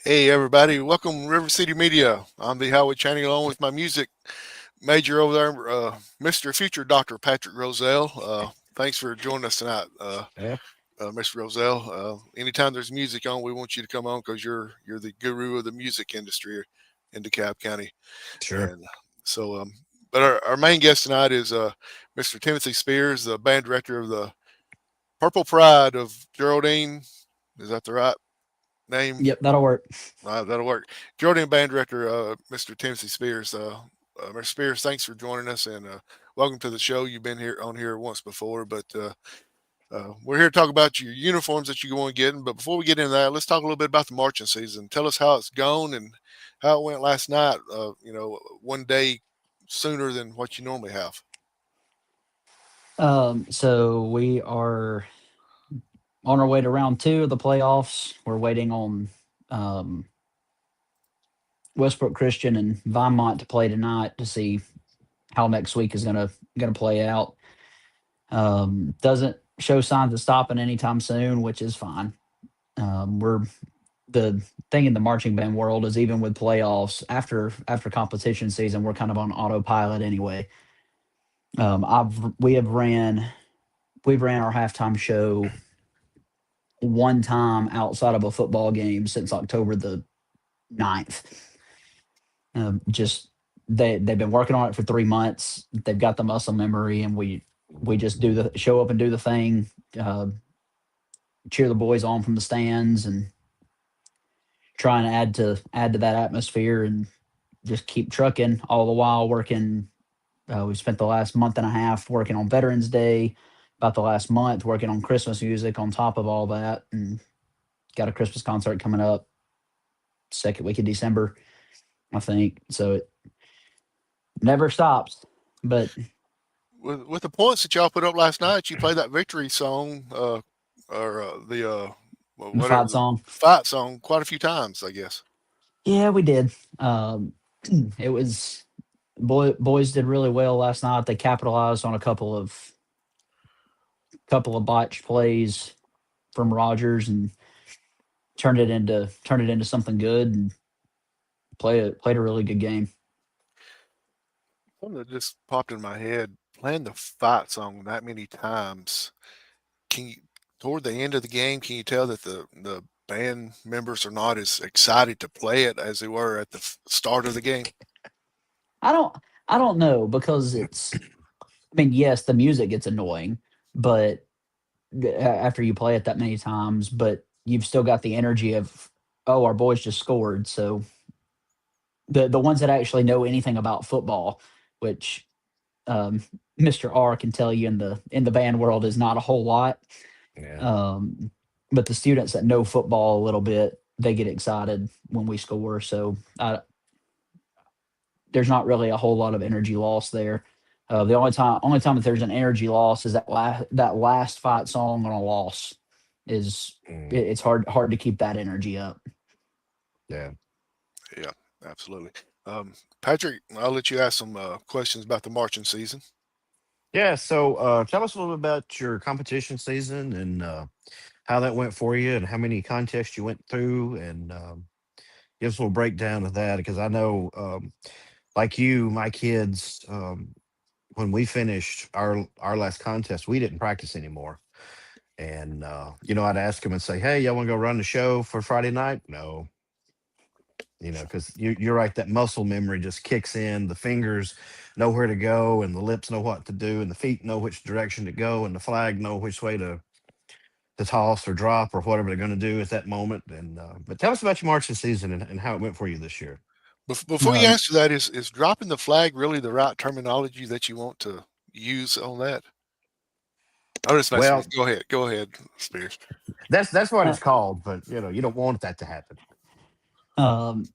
Hey everybody, welcome to RiverCity-Media. I'm the Highway Channing along with my music major over there, Mr. Future Dr. Patrick Roselle. Thanks for joining us tonight, Yeah, Mr. Roselle. Anytime there's music on, we want you to come on because you're the guru of the music industry in DeKalb County. sure. And so, but our main guest tonight is Mr. Timothy Spears, the band director of the Purple Pride of Geraldine. Is that the right name? Yep, that'll work. That'll work. Jordan band director, Mr. Timothy Spears. Mr. Spears, thanks for joining us and welcome to the show. You've been here once before, but we're here to talk about your uniforms that you're going to get. But before we get into that, let's talk a little bit about the marching season. Tell us how it's gone and how it went last night. One day sooner than what you normally have. So we are on our way to round two of the playoffs. We're waiting on um, Westbrook Christian and Vinemont to play tonight to see how next week is gonna play out. Doesn't show signs of stopping anytime soon, which is fine. We're the thing in the marching band world is even with playoffs after competition season, we're kind of on autopilot anyway. We've ran our halftime show one time outside of a football game since October the 9th. Just they've been working on it for 3 months. They've got the muscle memory, and we just show up and do the thing, uh, cheer the boys on from the stands, and try and add to that atmosphere, and just keep trucking all the while working. We've spent the last month and a half working on Veterans Day, about the last month working on Christmas music on top of all that, and got a Christmas concert coming up second week of December, I think. So it never stops. But With the points that y'all put up last night, you played that victory song or the the whatever fight the song, fight song quite a few times, I guess. yeah, we did. It was boys did really well last night. They capitalized on a couple of botched plays from Rogers and turned it into something good and played a really good game. Something that just popped in my head. Playing the fight song that many times, can you toward the end of the game, can you tell that the band members are not as excited to play it as they were at the start of the game? I don't I don't know because it's I mean, yes, the music gets annoying, but after you play it that many times, but you've still got the energy of, oh, our boys just scored. So the ones that actually know anything about football, which um, Mr. R can tell you in the band world is not a whole lot. Yeah. Um, but the students that know football a little bit, they get excited when we score. So there's not really a whole lot of energy loss there. The only time that there's an energy loss is that last fight song on a loss is Mm, it's hard to keep that energy up. yeah. Yeah, absolutely. Patrick, I'll let you ask some questions about the marching season. Yeah. So tell us a little bit about your competition season and how that went for you and how many contests you went through and give us a little breakdown of that because I know, like you, my kids, when we finished our last contest, we didn't practice anymore. And I'd ask them and say, "Hey, y'all want to go run the show for Friday night?" No, because you're right. That muscle memory just kicks in. The fingers know where to go, and the lips know what to do, and the feet know which direction to go, and the flag know which way to toss or drop or whatever they're going to do at that moment. And but tell us about your marching season and how it went for you this year. Before you Um, answer that, is dropping the flag really the right terminology that you want to use on that? I'm just messing with Well, you. Go ahead, Spears. that's what uh, it's called, but you don't want that to happen.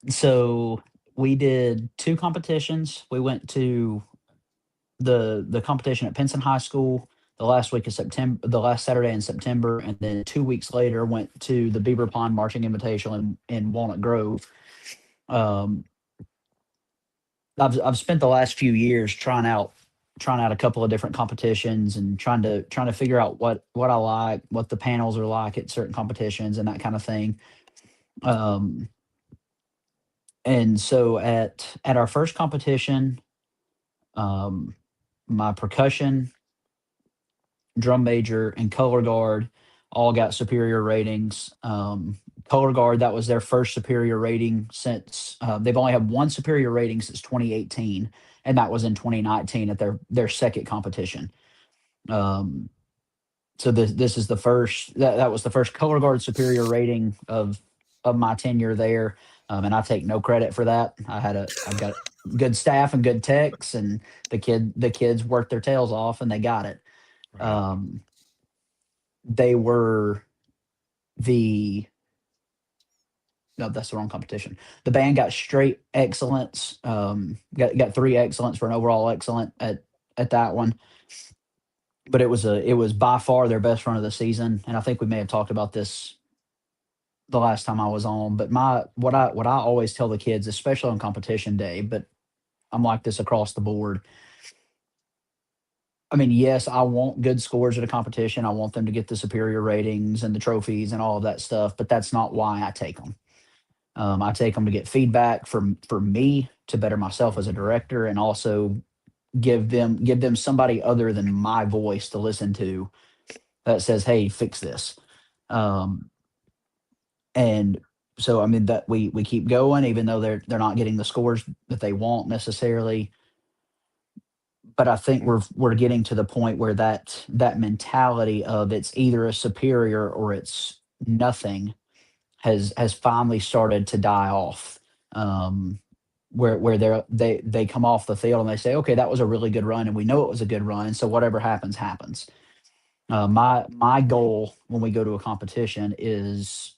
so we did two competitions. We went to the competition at Pinson High School the last week of September, the last Saturday in September, and then 2 weeks later went to the Beaver Pond Marching Invitational in Walnut Grove. Um, I've spent the last few years trying out a couple of different competitions and trying to figure out what I like, what the panels are like at certain competitions, and that kind of thing. Um, And so at our first competition, um, my percussion, drum major, and color guard all got superior ratings. Color guard, that was their first superior rating since they've only had one superior rating since 2018, and that was in 2019 at their second competition. Um, so this is the first that was the first color guard superior rating of my tenure there, and I take no credit for that. I've got good staff and good techs, and the kids worked their tails off and they got it. Right. Um, they were the no, that's the wrong competition. The band got straight excellence. Got three excellence for an overall excellent at that one. But it was by far their best run of the season, and I think we may have talked about this the last time I was on. But my what I always tell the kids, especially on competition day, but I'm like this across the board. I mean, yes, I want good scores at a competition. I want them to get the superior ratings and the trophies and all of that stuff. But that's not why I take them. I take them to get feedback for me to better myself as a Mhm. director, and also give them somebody other than my voice to listen to that says, "Hey, fix this." Um, and so, I mean, that we keep going, even though they're not getting the scores that they want necessarily. But I think we're getting to the point where that mentality of it's either a superior or it's nothing has finally started to die off. Um, where they come off the field and they say, okay, that was a really good run, and we know it was a good run, so whatever happens happens. My goal when we go to a competition is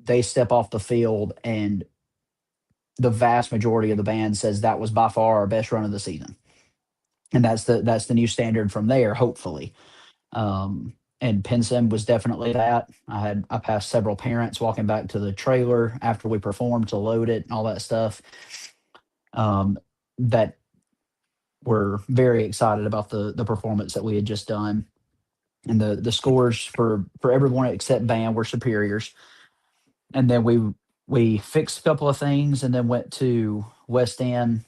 they step off the field and the vast majority of the band says that was by far our best run of the season, and that's the new standard from there, hopefully. And Pinson was definitely that. I passed several parents walking back to the trailer after we performed to load it and all that stuff. Um, that were very excited about the performance that we had just done, and the scores for everyone except band were superiors. And then we fixed a couple of things, and then went to West End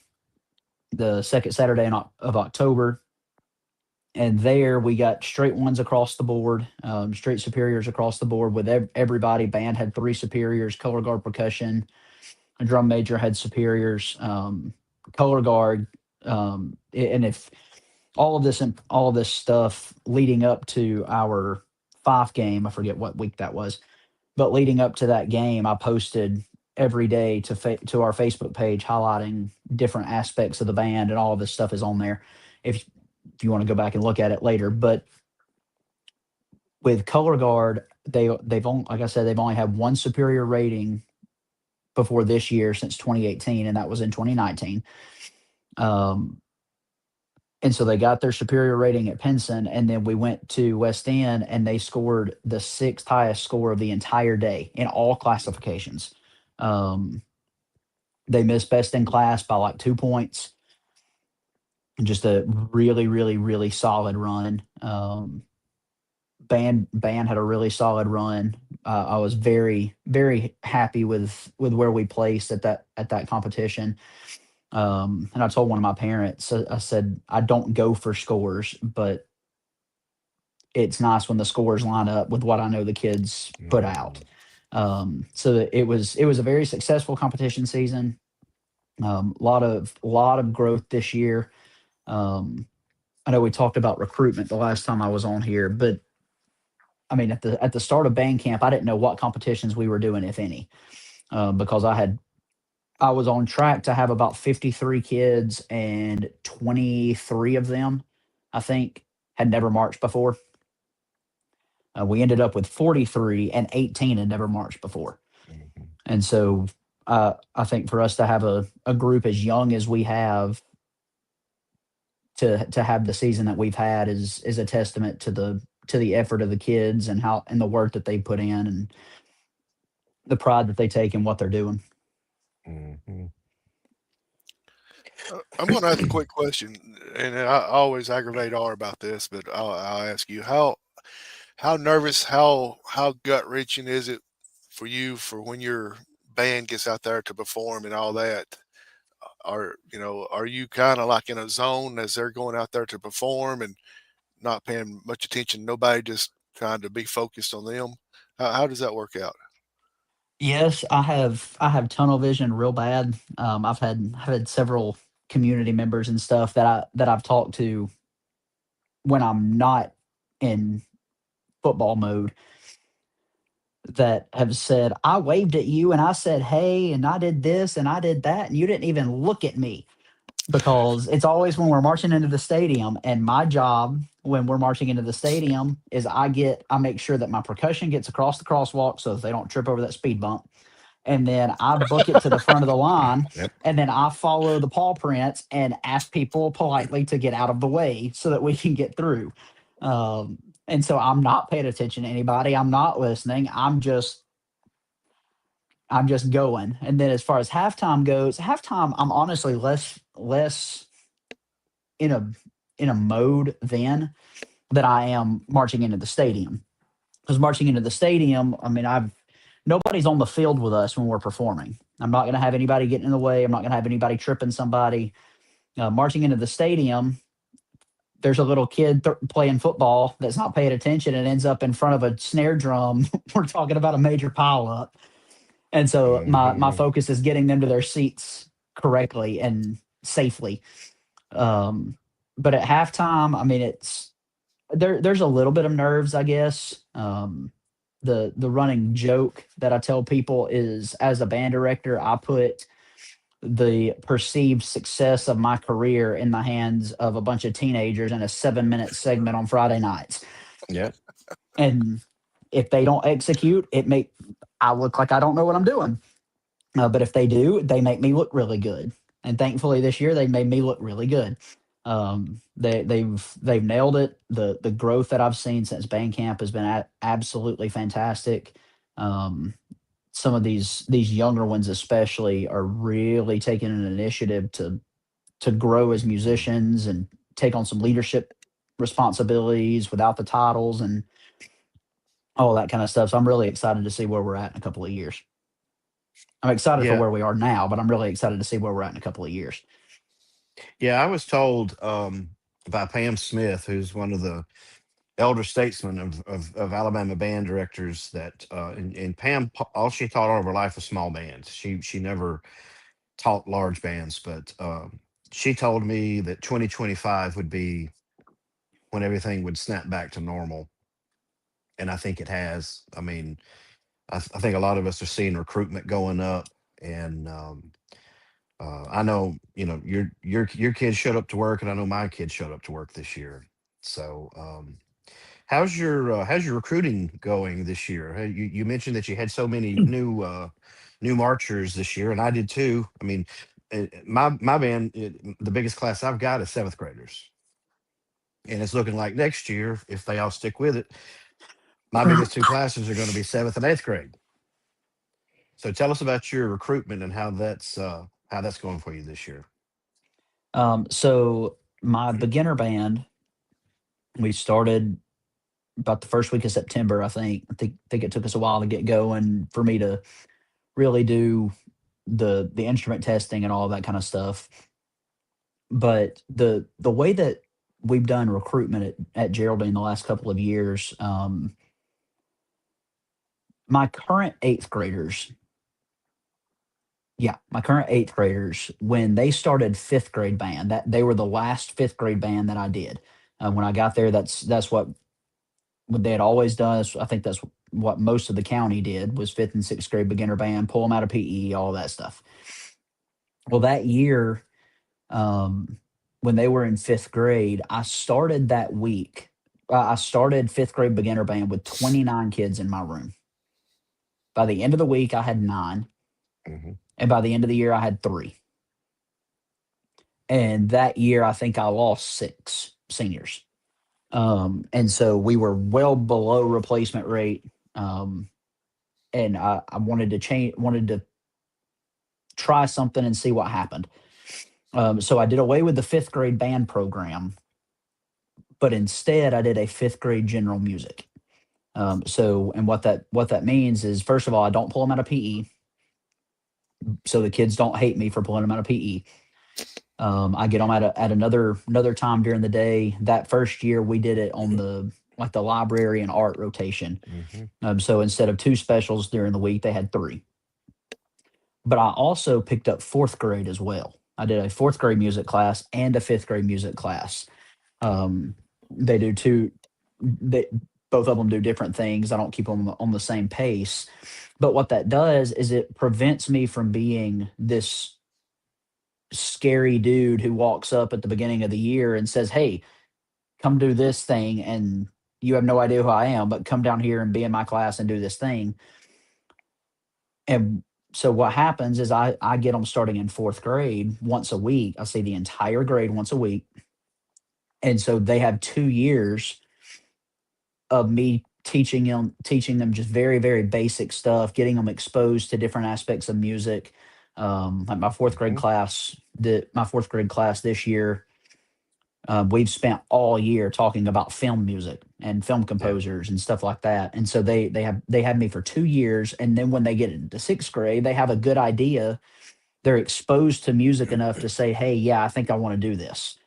the second Saturday of October, and there we got straight ones across the board, straight superiors across the board with everybody. Band had three superiors, color guard, percussion, a drum major had superiors, color guard, and if all of this stuff leading up to our five game, I forget what week that was, but leading up to that game, I posted every day to our Facebook page highlighting different aspects of the band, and all of this stuff is on there. If you want to go back and look at it later, but with color guard, they've only, like I said, they've only had one superior rating before this year since 2018, and that was in 2019. Um, and so they got their superior rating at Pinson, and then we went to West End, and they scored the sixth highest score of the entire day in all classifications. Um, they missed best in class by like 2 points. Just a really, really, really solid run. Band had a really solid run. I was very, very happy with where we placed at that competition. And I told one of my parents, I said, I don't go for scores, but it's nice when the scores line up with what I know the kids put out. Mhm. So that it was a very successful competition season. Lot of growth this year. Um, I know we talked about recruitment the last time I was on here, but I mean, at the start of band camp, I didn't know what competitions we were doing, if any, because I was on track to have about 53 kids, and 23 of them, I think, had never marched before. We ended up with 43, and 18 had never marched before. Mhm. And so I think for us to have a group as young as we have, to have the season that we've had, is a testament to the effort of the kids, and how and the work that they put in, and the pride that they take in what they're doing. Mhm. I'm going to ask a quick question, and I always aggravate R about this, but I'll ask you how nervous, how gut wrenching is it for you for when you're band gets out there to perform and all that, are you kind of like in a zone as they're going out there to perform and not paying much attention to nobody, just trying to be focused on them? How does that work out? Yes, I have tunnel vision real bad. I've had several community members and stuff that I've talked to when I'm not in football mode that have said, I waved at you and I said, hey, and I did this and I did that, and you didn't even look at me. Because it's always when we're marching into the stadium, and my job when we're marching into the stadium is I make sure that my percussion gets across the crosswalk so that they don't trip over that speed bump. And then I book it to the front of the line, Yep. and then I follow the paw prints and ask people politely to get out of the way so that we can get through. And so I'm not paying attention to anybody. I'm not listening. I'm just going. And then as far as halftime goes, halftime I'm honestly less in a mode then that I am marching into the stadium. Because marching into the stadium, I mean, I've nobody's on the field with us when we're performing. I'm not going to have anybody getting in the way. I'm not going to have anybody tripping somebody. Marching into the stadium, there's a little kid playing football that's not paying attention and ends up in front of a snare drum. We're talking about a major pileup. And so my Mhm. focus is getting them to their seats correctly and safely. Um, but at halftime, I mean, there's a little bit of nerves, I guess. The running joke that I tell people is, as a band director, I put the perceived success of my career in the hands of a bunch of teenagers in a 7-minute segment on Friday nights. Yep. And if they don't execute, I look like I don't know what I'm doing. But if they do, they make me look really good. And thankfully, this year they made me look really good. They've nailed it. The growth that I've seen since band camp has been absolutely fantastic. Um, some of these younger ones, especially, are really taking an initiative to grow as musicians and take on some leadership responsibilities without the titles and all that kind of stuff. So I'm really excited to see where we're at in a couple of years. I'm excited for Yeah. where we are now, but I'm really excited to see where we're at in a couple of years. Yeah. I was told by Pam Smith, who's one of the elder statesmen of Alabama band directors, that and Pam, all she taught all of her life was small bands. She never taught large bands, but she told me that 2025 would be when everything would snap back to normal, and I think it has. I mean, I think a lot of us are seeing recruitment going up, and I know, your kids showed up to work, and I know my kids showed up to work this year. So, how's your recruiting going this year? Hey, you mentioned that you had so many new marchers this year, and I did too. I mean, my band, the biggest class I've got is seventh graders, and it's looking like next year, if they all stick with it, my biggest two classes are going to be seventh and eighth grade. So tell us about your recruitment and how that's going for you this year. So my beginner band, we started about the first week of September. I think it took us a while to get going for me to really do the instrument testing and all that kind of stuff. But the way that we've done recruitment at Geraldine the last couple of years, my current eighth graders, yeah, my current eighth graders, when they started fifth grade band, that they were the last fifth grade band that I did. When I got there, that's what they had always done. I think that's what most of the county did, was fifth and sixth grade beginner band, pull them out of PE, all that stuff. Well, that year, um, when they were in fifth grade, I started that week. I started fifth grade beginner band with 29 kids in my room. By the end of the week, I had nine, Hmm. and by the end of the year, I had three. And that year, I think I lost six seniors. And so we were well below replacement rate. Um, and I wanted to try something and see what happened. So I did away with the fifth grade band program, but instead I did a fifth grade general music. And what that means is, first of all, I don't pull them out of PE. so the kids don't hate me for pulling them out of PE. I get them at another time during the day. That first year we did it on the like the library and art rotation. Hmm. So instead of two specials during the week, they had three. But I also picked up fourth grade as well. I did a fourth grade music class and a fifth grade music class. They do two. They both of them do different things. I don't keep them on the same pace. But what that does is it prevents me from being this scary dude who walks up at the beginning of the year and says, "Hey, come do this thing," and you have no idea who I am, but come down here and be in my class and do this thing. And so what happens is I get them starting in fourth grade once a week. I see the entire grade once a week, and so they have 2 years of me teaching them just very very basic stuff, getting them exposed to different aspects of music. Like Hmm. my fourth grade class this year, we've spent all year talking about film music and film Yeah. composers and stuff like that. And so they had me for 2 years, and then when they get into sixth grade, they have a good idea. They're exposed to music enough to say, "Hey, yeah, I think I want to do this."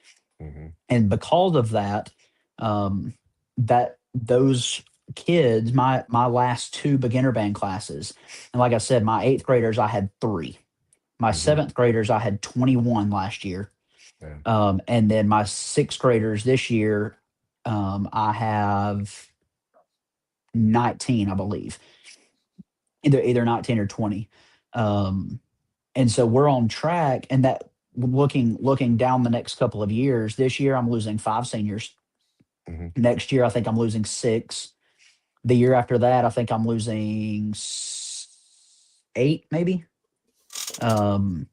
Hmm. And because of that, um, that those kids, my last two beginner band classes, and like I said, my eighth graders, I had three. My Hmm. seventh graders, I had 21 last year. Yeah. And then my sixth graders this year, I have 19, I believe, either 19 or 20. Um, and so we're on track. And that looking down the next couple of years, this year I'm losing five seniors. Hmm. Next year I think I'm losing six. The year after that, I think I'm losing eight, maybe. Um,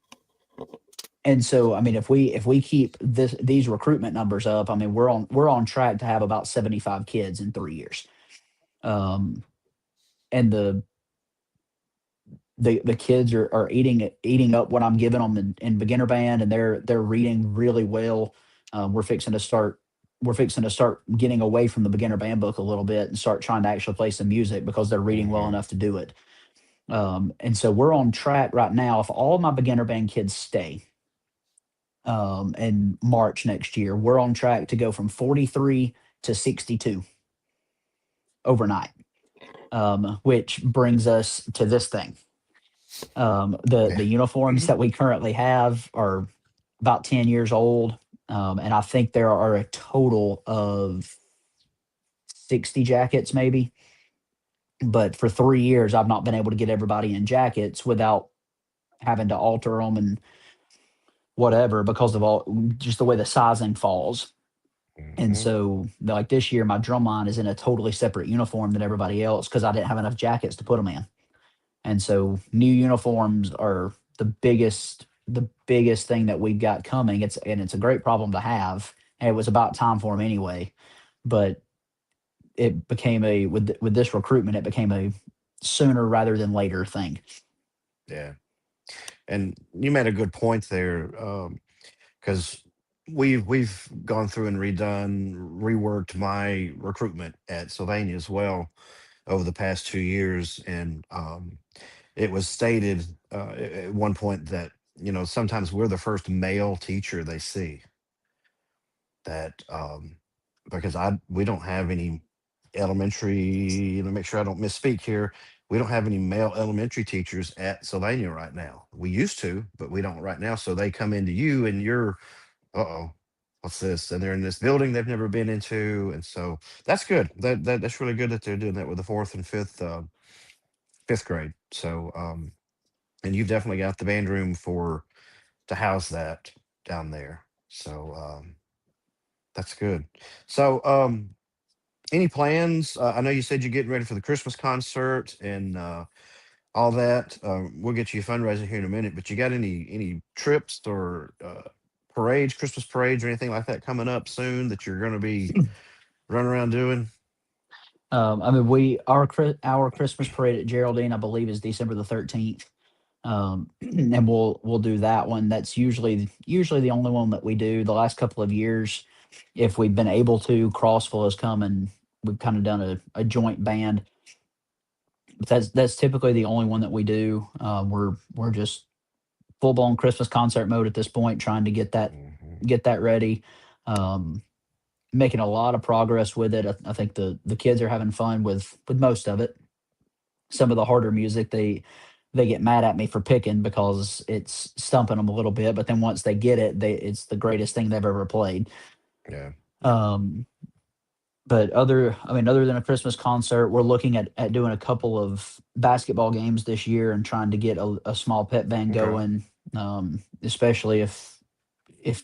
and so, I mean, if we keep these recruitment numbers up, I mean, we're on track to have about 75 kids in 3 years. Um, and the kids are eating up what I'm giving them in beginner band, and they're reading really well. We're fixing to start getting away from the beginner band book a little bit and start trying to actually play some music because they're reading well Hmm. enough to do it. And so we're on track right now. If all my beginner band kids stay, in March next year, we're on track to go from 43 to 62 overnight. Which brings us to this thing. The Yeah. uniforms that we currently have are about 10 years old, and I think there are a total of 60 jackets, maybe. But for 3 years, I've not been able to get everybody in jackets without having to alter them and whatever because of all just the way the sizing falls. And Hmm. so, like this year, my drum line is in a totally separate uniform than everybody else because I didn't have enough jackets to put them in. And so, new uniforms are the biggest thing that we've got coming. It's a great problem to have, and it was about time for them anyway. But it became with this recruitment, it became a sooner rather than later thing. Yeah. And you made a good point there, because we've gone through and reworked my recruitment at Sylvania as well over the past 2 years, and it was stated at one point that sometimes we're the first male teacher they see, that because I we don't have any elementary, let me make sure I don't misspeak here, we don't have any male elementary teachers at Sylvania right now. We used to, but we don't right now. So they come into you and you're, uh-oh, what's this? And they're in this building they've never been into. And so that's good. That's really good that they're doing that with the fourth and fifth grade. So and you've definitely got the band room for to house that down there. So that's good. So any plans? I know you said you're getting ready for the Christmas concert and all that. We'll get you a fundraiser here in a minute. But you got any trips or parades, Christmas parades, or anything like that coming up soon that you're going to be running around doing? I mean, our Christmas parade at Geraldine, I believe, is December the 13th. And we'll do that one. That's usually the only one that we do. The last couple of years, if we've been able to, Crossville has come and we've kind of done a joint band. But that's typically the only one that we do. We're just full blown Christmas concert mode at this point, trying to Hmm. get that ready. Um, Making a lot of progress with it. I think the kids are having fun with most of it. Some of the harder music they get mad at me for picking because it's stumping them a little bit, but then once they get it, it's the greatest thing they've ever played. Yeah. Um, but other than a Christmas concert, we're looking at doing a couple of basketball games this year and trying to get a small pep band Okay. going, especially if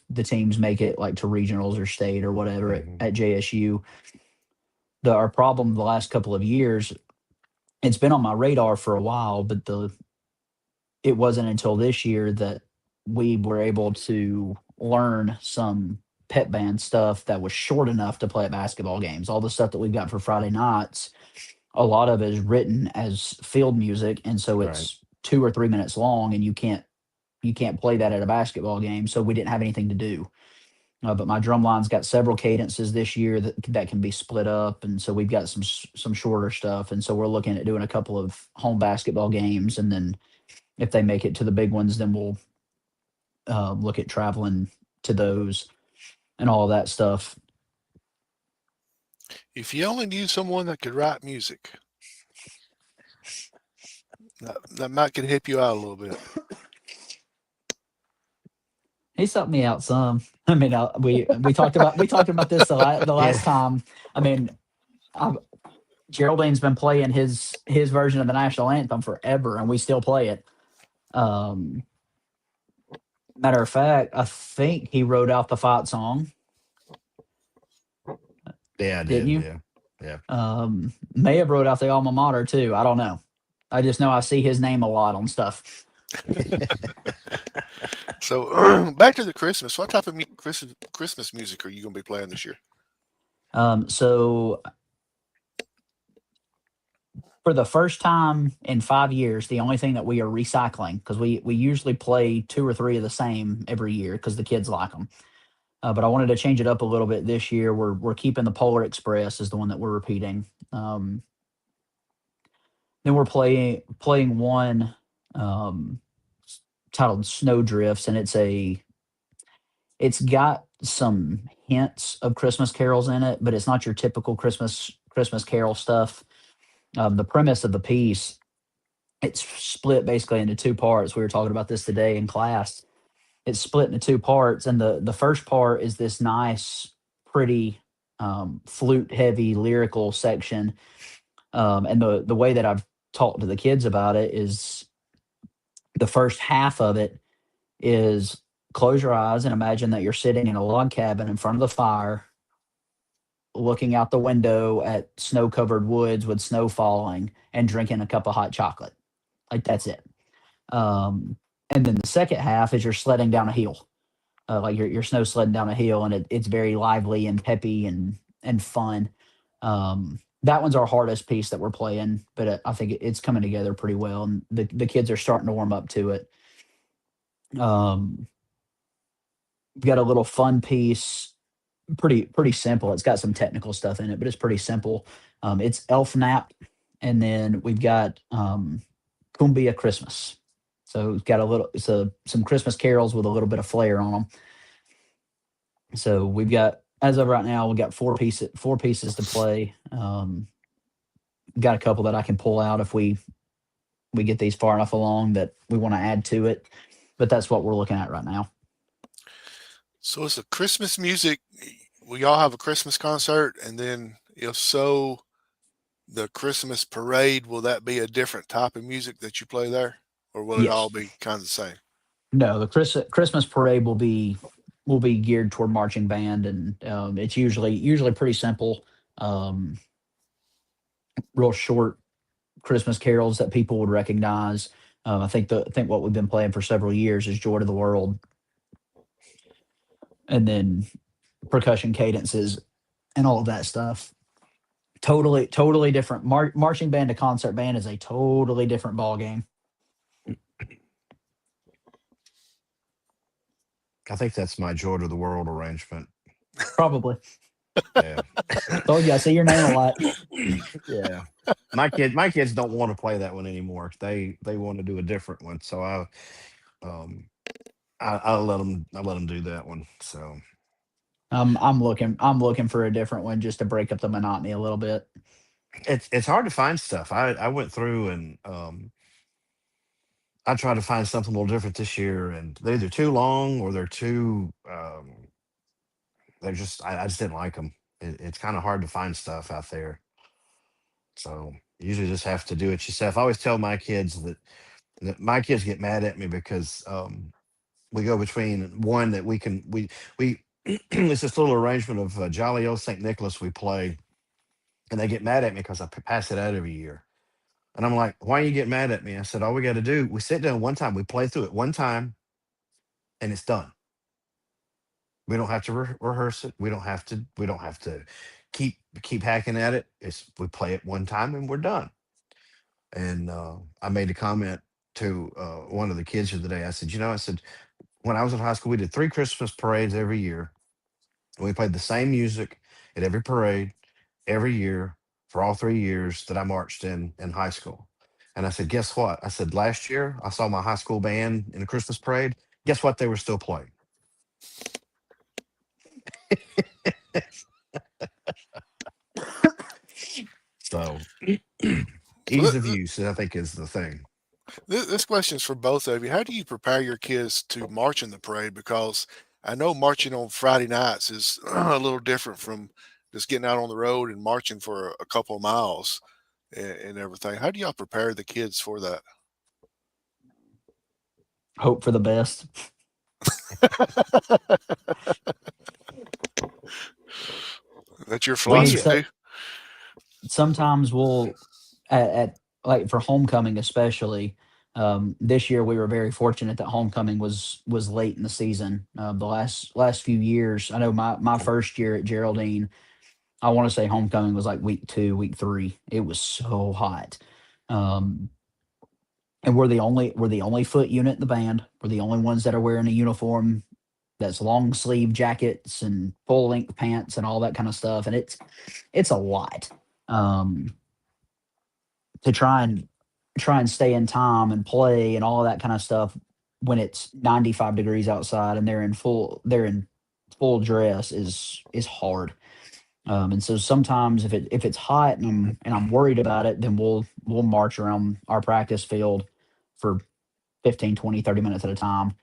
the teams make it like to regionals or state or whatever Hmm. at JSU. Our problem the last couple of years, it's been on my radar for a while, but the it wasn't until this year that we were able to learn some pep band stuff that was short enough to play at basketball games. All the stuff that we've got for Friday nights, a lot of it is written as field music, and so Right. it's 2 or 3 minutes long, and you can't play that at a basketball game. So we didn't have anything to do. But my drum line's got several cadences this year that can be split up, and so we've got some shorter stuff, and so we're looking at doing a couple of home basketball games, and then if they make it to the big ones, then we'll look at traveling to those and all of that stuff. If you only knew someone that could write music, that might could help you out a little bit. He sucked me out some. I mean, we talked about this the Yeah. last time. I mean, I, Geraldine's been playing his version of the national anthem forever, and we still play it. Um, Matter of fact, I think he wrote out the fight song, Yeah, I didn't did. you? Yeah. Yeah. May have wrote out the alma mater too. I don't know. I just know I see his name a lot on stuff. So back to the Christmas. What type of Christmas music are you going to be playing this year? So for the first time in 5 years, the only thing that we are recycling, because we usually play two or three of the same every year because the kids like them. But I wanted to change it up a little bit this year. We're keeping the Polar Express is the one that we're repeating. Then we're playing one um, titled Snowdrifts, and it's got some hints of Christmas carols in it, but it's not your typical Christmas carol stuff. The premise of the piece, it's split basically into two parts. We were talking about this today in class. It's split into two parts, and the first part is this nice, pretty flute heavy lyrical section. And the way that I've talked to the kids about it is the first half of it is close your eyes and imagine that you're sitting in a log cabin in front of the fire, looking out the window at snow covered woods with snow falling and drinking a cup of hot chocolate. Like that's it. And then the second half is you're sledding down a hill, like you're snow sledding down a hill, and it's very lively and peppy and fun. That one's our hardest piece that we're playing, but I think it's coming together pretty well, and the kids are starting to warm up to it. Um, we've got a little fun piece, pretty simple. It's got some technical stuff in it, but it's pretty simple. It's Elf Nap, and then we've got Cumbia Christmas. So it's got some Christmas carols with a little bit of flair on them. So we've got, as of right now, we've got four pieces to play. Got a couple that I can pull out if we get these far enough along that we want to add to it. But that's what we're looking at right now. So it's a Christmas music. We all have a Christmas concert, and then if so, the Christmas parade, will that be a different type of music that you play there, or will it all Yes. be kind of the same? No, the Christmas parade will be geared toward marching band, and it's usually pretty simple, um, real short Christmas carols that people would recognize. I think what we've been playing for several years is "Joy to the World," and then percussion cadences and all of that stuff. Totally different. Marching band to concert band is a totally different ball game. I think that's my joy to the world arrangement. Probably. Yeah. Told you I see your name a lot. Yeah. My kids don't want to play that one anymore. They want to do a different one. So um, I let them do that one. So I'm looking for a different one just to break up the monotony a little bit. it's hard to find stuff. I went through and I tried to find something a little different this year, and they're either too long or they're too they're just I just didn't like them. It's kind of hard to find stuff out there. So you usually just have to do it yourself. I always tell my kids that my kids get mad at me because we go between one that we it's this little arrangement of Jolly Old St. Nicholas we play, and they get mad at me because I pass it out every year. And I'm like, why you get mad at me? I said, all we got to do, we sit down one time, we play through it one time, and it's done. We don't have to rehearse it. We don't have to keep hacking at it. It's we play it one time and we're done. And I made a comment to one of the kids the other day. I said, I said, when I was in high school, we did 3 Christmas parades every year. And we played the same music at every parade every year for all 3 years that I marched in high school. And I said, guess what? I said, last year I saw my high school band in a Christmas parade. Guess what? They were still playing. So So ease of use, I think, is the thing. this question is for both of you. How do you prepare your kids to march in the parade? Because I know marching on Friday nights is a little different from just getting out on the road and marching for a couple of miles and everything. How do y'all prepare the kids for that? Hope for the best. That's your I mean, We philosophy so, too? sometimes we'll at like for homecoming especially. This year we were very fortunate that homecoming was late in the season. The last few years, I know my first year at Geraldine, I want to say homecoming was like week 2, week 3. It was so hot. Um, and we're the only foot unit in the band. We're the only ones that are wearing a uniform that's long sleeve jackets and full length pants and all that kind of stuff. And it's a lot um, to try and stay in time and play and all that kind of stuff when it's 95 degrees outside and they're in full dress is hard. And so sometimes if it's hot and I'm worried about it, then we'll march around our practice field for 15, 20, 30 minutes at a time.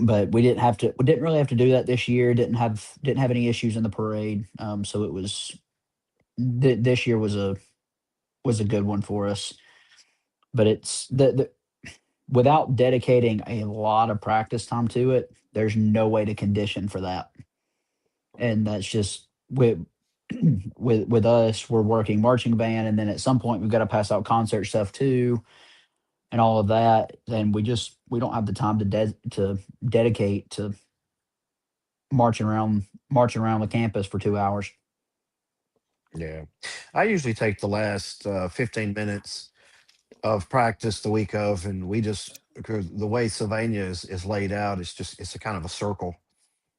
But we didn't really have to do that this year. Didn't have any issues in the parade. So it was this year was a good one for us. But it's the without dedicating a lot of practice time to it, there's no way to condition for that. And that's just with us, we're working marching band, and then at some point we've got to pass out concert stuff too, and all of that. And we don't have the time to dedicate to marching around the campus for 2 hours. Yeah, I usually take the last 15 minutes of practice the week of, and we just because the way Sylvania is laid out, it's a kind of a circle.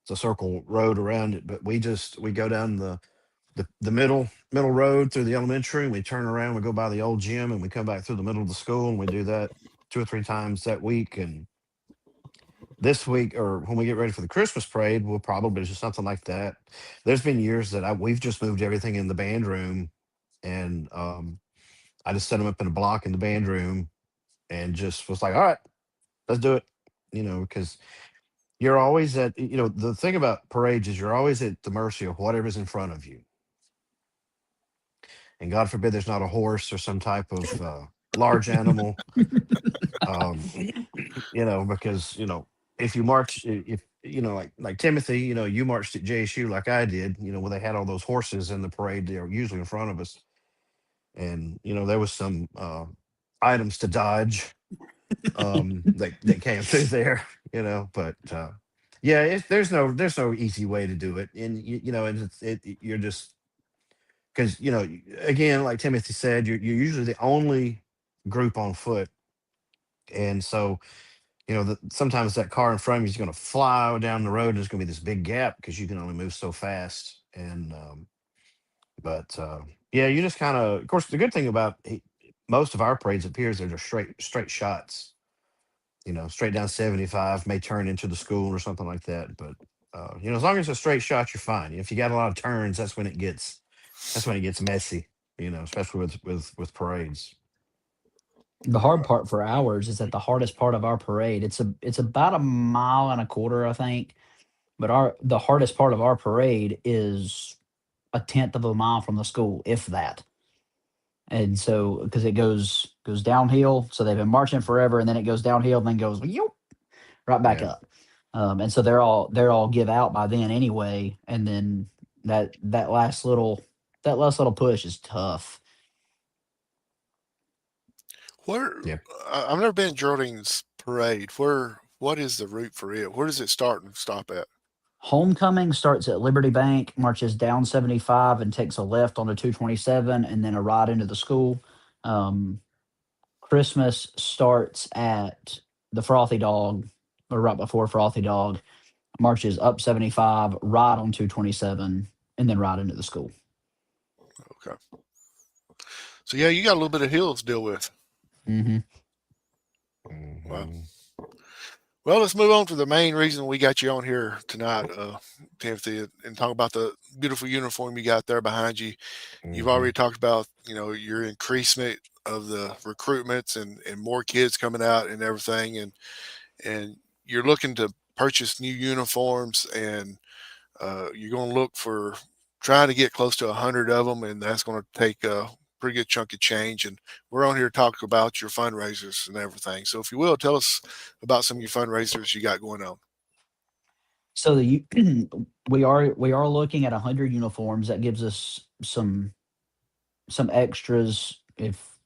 It's a circle road around it, but we go down the middle road through the elementary, and we turn around, we go by the old gym, and we come back through the middle of the school, and we do that 2 or 3 times that week. And this week, or when we get ready for the Christmas parade, we'll probably do something like that. There's been years that we've just moved everything in the band room, and I just set them up in a block in the band room, and just was like, all right, let's do it. Because you're always the thing about parades is you're always at the mercy of whatever's in front of you, and God forbid there's not a horse or some type of large animal. Um, because if you march, if like Timothy, you marched at JSU like I did, where they had all those horses in the parade. They were usually in front of us, and there was some items to dodge that came through there, but yeah, there's no easy way to do it, and and you're just because again, like Timothy said, you're usually the only group on foot, and so sometimes that car in front of you is going to fly down the road, and there's going to be this big gap because you can only move so fast. And but yeah, you just of course, the good thing about most of our parades appears they're just straight shots. straight down 75 may turn into the school or something like that. But as long as it's a straight shot, you're fine. If you got a lot of turns, that's when it gets messy. Especially with parades. The hard part for ours is that the hardest part of our parade, it's about a mile and a quarter, I think. But the hardest part of our parade is a tenth of a mile from the school, if that. And so because it goes downhill, so they've been marching forever, and then it goes downhill, and then goes yoop, right back Yeah. up. And so they're all give out by then anyway, and then that last little push is tough. Where Yeah. I've never been to Geraldine's parade. What is the route for it? Where does it start and stop at? Homecoming starts at Liberty Bank, marches down 75 and takes a left onto 227 and then a right into the school. Um, Christmas starts at the Frothy Dog, or right before Frothy Dog, marches up 75, right on 227, and then right into the school. Okay. So yeah, you got a little bit of hills to deal with. Hmm. Wow. Hmm. Well, let's move on to the main reason we got you on here tonight, Timothy, and talk about the beautiful uniform you got there behind you. You've Hmm. already talked about, your increasement of the recruitments and more kids coming out and everything, and you're looking to purchase new uniforms, and you're going to look for trying to get close to 100 of them, and that's going to take a pretty good chunk of change. And we're on here to talk about your fundraisers and everything. So, if you will, tell us about some of your fundraisers you got going on. So we are looking at 100 uniforms. That gives us some extras if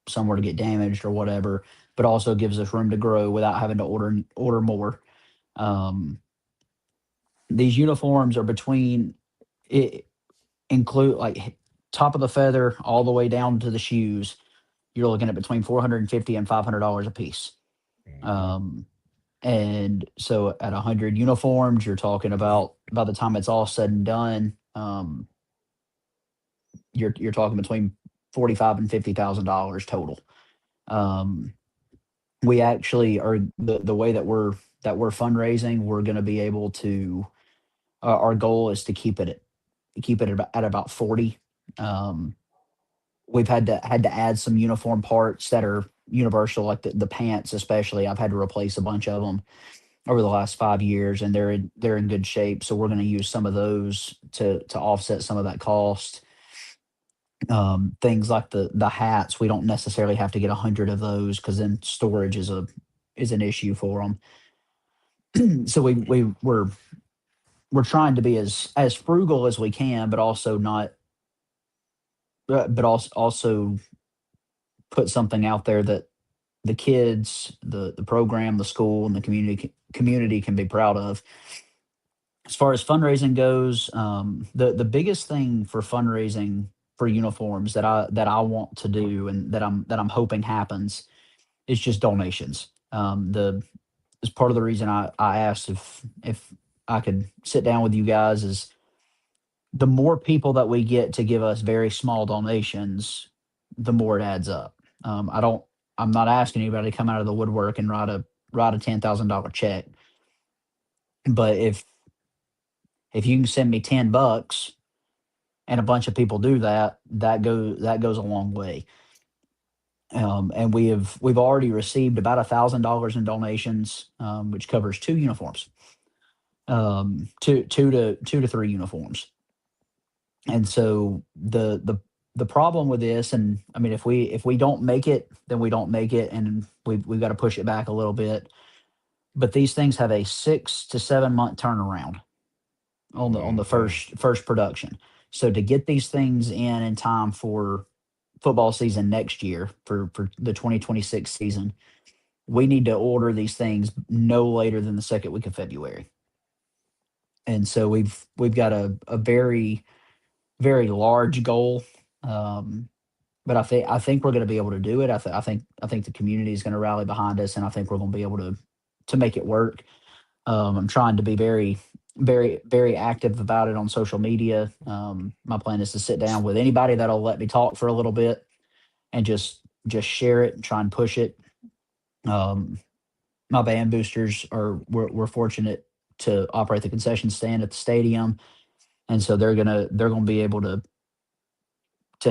some were to get damaged or whatever, but also gives us room to grow without having to order more. Um, these uniforms are between it include like top of the feather all the way down to the shoes. You're looking at between 450 and $500 a piece. Hmm. Um, and so at 100 uniforms, you're talking about by the time it's all said and done, you're talking between 45 and $50,000 total. Um, we actually are the way that we're fundraising. We're going to be able to. Our goal is to keep it at about 40. Um, we've had to add some uniform parts that are universal, like the pants, especially. I've had to replace a bunch of them over the last 5 years, and they're in good shape. So we're going to use some of those to offset some of that cost. Things like the hats, we don't necessarily have to get 100 of those because then storage is an issue for them. So we're trying to be as frugal as we can, but also not, but also put something out there that the kids, the program, the school, and the community can be proud of. As far as fundraising goes, the biggest thing for fundraising for uniforms that I want to do and that I'm hoping happens is just donations. The is part of the reason I asked if I could sit down with you guys is the more people that we get to give us very small donations, the more it adds up. I don't. I'm not asking anybody to come out of the woodwork and write a $10,000 check, but if you can send me $10 and a bunch of people do that, that goes a long way. And we've already received about $1,000 in donations, which covers two uniforms, two to three uniforms. And so the problem with this, and I mean, if we don't make it, then we don't make it, and we've got to push it back a little bit. But these things have a 6 to 7 month turnaround on the Hmm. first production. So to get these things in time for football season next year for the 2026 season, we need to order these things no later than the second week of February. And so we've got a very very large goal. Um, but I think we're going to be able to do it. I think the community is going to rally behind us, and I think we're going to be able to make it work. I'm trying to be very, very, very active about it on social media. My plan is to sit down with anybody that'll let me talk for a little bit and just share it and try and push it. Um, my band boosters are we're fortunate to operate the concession stand at the stadium, and so they're gonna be able to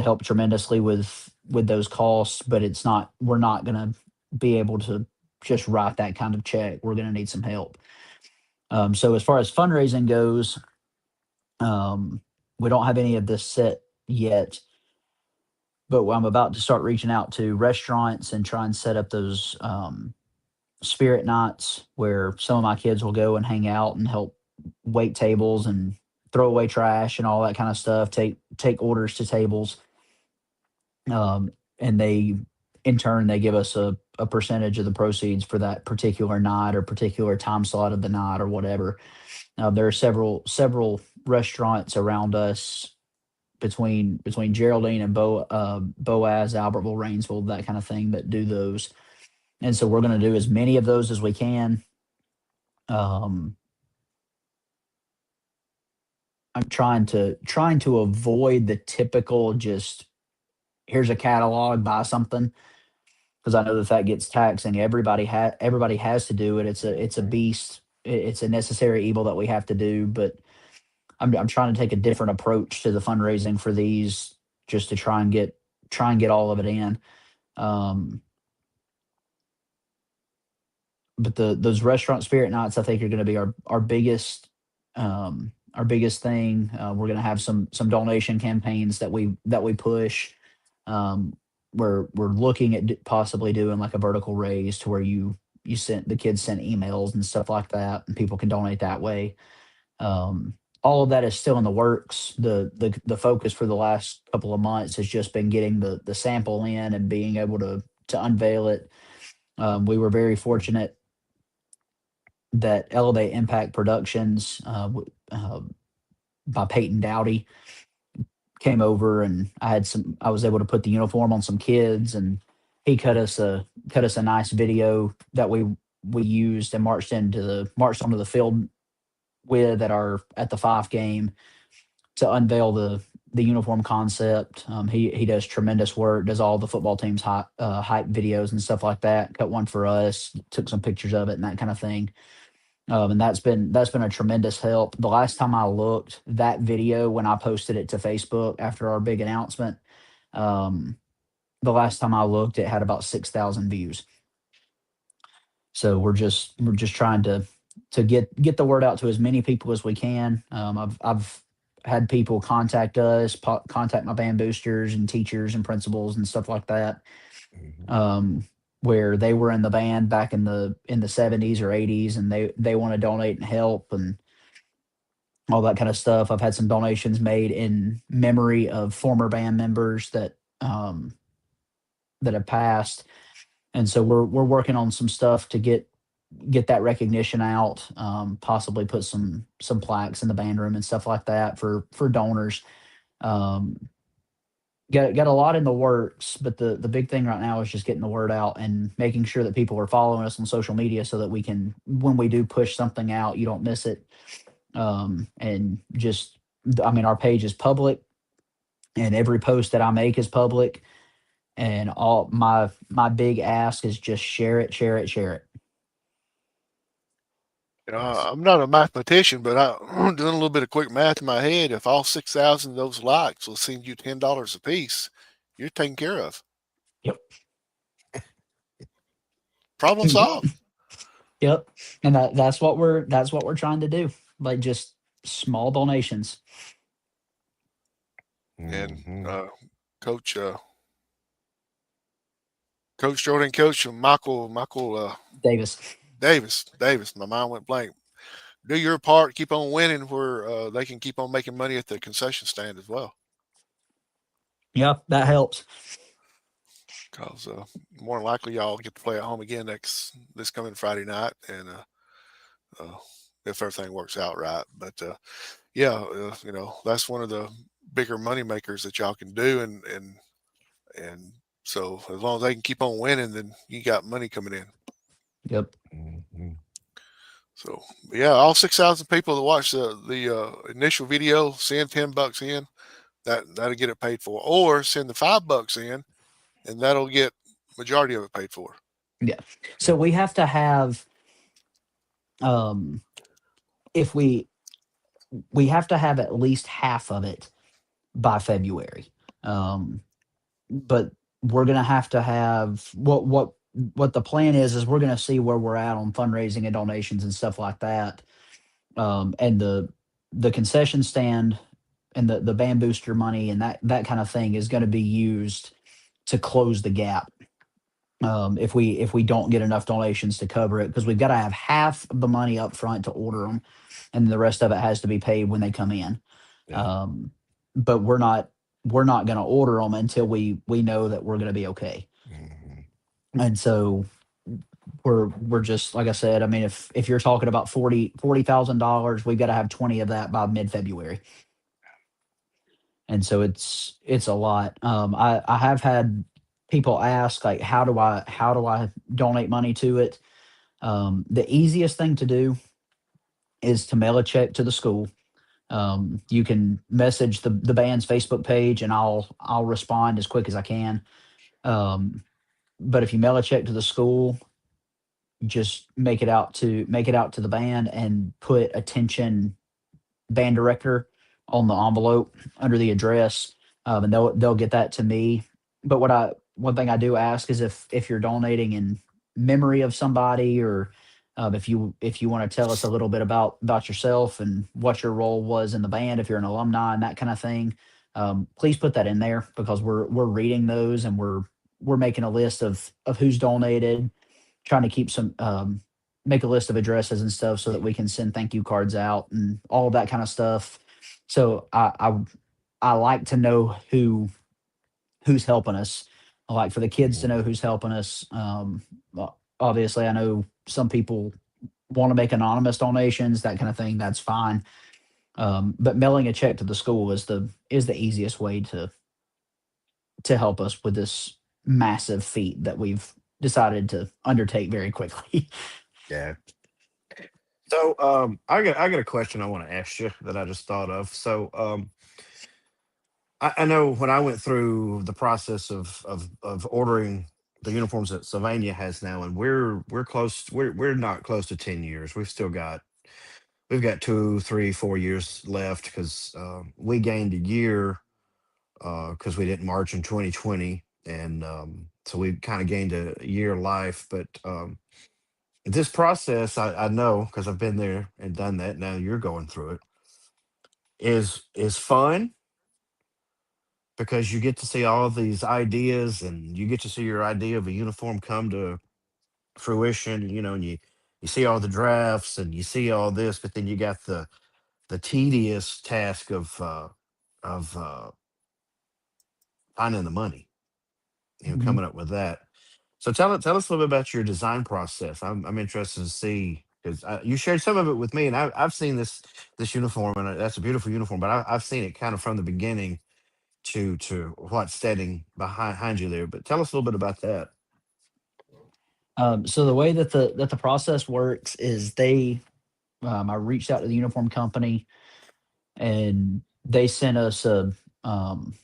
help tremendously with those costs. But it's not we're not gonna be able to just write that kind of check. We're gonna need some help. So as far as fundraising goes, um, we don't have any of this set yet, but I'm about to start reaching out to restaurants and try and set up those spirit nights where some of my kids will go and hang out and help wait tables and throw away trash and all that kind of stuff. Take orders to tables, and they in turn they give us a percentage of the proceeds for that particular night or particular time slot of the night or whatever. There are several restaurants around us between Geraldine and Boaz, Albertville, Rainsville, that kind of thing that do those. And so we're going to do as many of those as we can. Um, I'm trying to avoid the typical just here's a catalog, buy something, because I know that gets taxing. Everybody has to do it. It's a beast. It's a necessary evil that we have to do. But I'm trying to take a different approach to the fundraising for these, just to try and get all of it in. Um, but those restaurant spirit nights, I think, are going to be our biggest thing. We're going to have some donation campaigns that we push. Um, we're looking at possibly doing like a vertical raise to where you sent the kids sent emails and stuff like that, and people can donate that way. Um, all of that is still in the works. The focus for the last couple of months has just been getting the sample in and being able to unveil it. We were very fortunate that Elevate Impact Productions, by Peyton Dowdy, came over, and I was able to put the uniform on some kids, and he cut us a nice video that we used and marched onto the field with at the Fife game to unveil the uniform concept. He does tremendous work, does all the football team's hype videos and stuff like that. Cut one for us, took some pictures of it and that kind of thing. And that's been a tremendous help. The last time I looked, that video, when I posted it to Facebook after our big announcement, um, the last time I looked, it had about 6,000 views. So we're just trying to get the word out to as many people as we can. I've had people contact us, contact my band boosters and teachers and principals and stuff like that, Mhm. um, where they were in the band back in the 70s or 80s, and they want to donate and help and all that kind of stuff. I've had some donations made in memory of former band members that have passed, and so we're working on some stuff to get that recognition out. Possibly put some plaques in the band room and stuff like that for donors. Um, got a lot in the works, but the big thing right now is just getting the word out and making sure that people are following us on social media so that we can, when we do push something out, you don't miss it. And just, I mean, our page is public, and every post that I make is public. And all my big ask is just share it, share it, share it. Nice. I'm not a mathematician, but I'm doing a little bit of quick math in my head. If all 6,000 of those likes will send you $10 a piece, you're taken care of. Yep. Problem solved. Yep. And that's what we're trying to do. Like, just small donations. And Mhm. Coach Coach Jordan, Coach Michael Davis. Davis. My mind went blank. Do your part. Keep on winning, where they can keep on making money at the concession stand as well. Yep, that helps. Because more than likely y'all get to play at home again this coming Friday night, and uh, if everything works out right. But yeah, that's one of the bigger money makers that y'all can do, and so as long as they can keep on winning, then you got money coming in. Yep. Mhm. So yeah, all 6,000 people that watch the initial video, send $10 in. That'll get it paid for, or send the $5 in, and that'll get majority of it paid for. Yeah. So we have to have, um, if we have to have at least half of it by February. Um, but we're gonna have to have what the plan is we're gonna see where we're at on fundraising and donations and stuff like that. And the concession stand and the band booster money and that kind of thing is going to be used to close the gap. If we don't get enough donations to cover it, because we've got to have half of the money up front to order them, and the rest of it has to be paid when they come in. Yeah. Um, but we're not going to order them until we know that we're going to be okay. Mhm. And so we're just like I said. I mean, if you're talking about $40,000, we've got to have 20 of that by mid-February. And so it's a lot. I have had people ask, like, how do I donate money to it? The easiest thing to do is to mail a check to the school. You can message the band's Facebook page, and I'll respond as quick as I can. Um, but if you mail a check to the school, just make it out to the band and put attention band director on the envelope under the address, and they'll get that to me. But one thing I do ask is if you're donating in memory of somebody, or if you want to tell us a little bit about yourself and what your role was in the band, if you're an alumni and that kind of thing, please put that in there, because we're reading those, and we're making a list of who's donated, trying to keep some make a list of addresses and stuff so that we can send thank you cards out and all of that kind of stuff. So I like to know who's helping us. I like for the kids to know Mhm. who's helping us. Obviously, I know some people want to make anonymous donations, that kind of thing. That's fine. But mailing a check to the school is the easiest way to help us with this massive feat that we've decided to undertake very quickly. Yeah. So I got a question I want to ask you that I just thought of. So I know when I went through the process of ordering the uniforms that Sylvania has now, and we're close. We're not close to 10 years. We've got 2, 3, 4 years left because we gained a year because we didn't march in 2020, and so we kind of gained a year life. But this process, I know because I've been there and done that. Now you're going through it. Is fun because you get to see all these ideas and you get to see your idea of a uniform come to fruition. And you see all the drafts and you see all this, but then you got the tedious task of finding the money, Mhm. coming up with that. So tell us a little bit about your design process. I'm interested to see because you shared some of it with me, and I've seen this uniform, and that's a beautiful uniform. But I've seen it kind of from the beginning to what's standing behind you there. But tell us a little bit about that. So the way that the process works is I reached out to the uniform company, and they sent us um,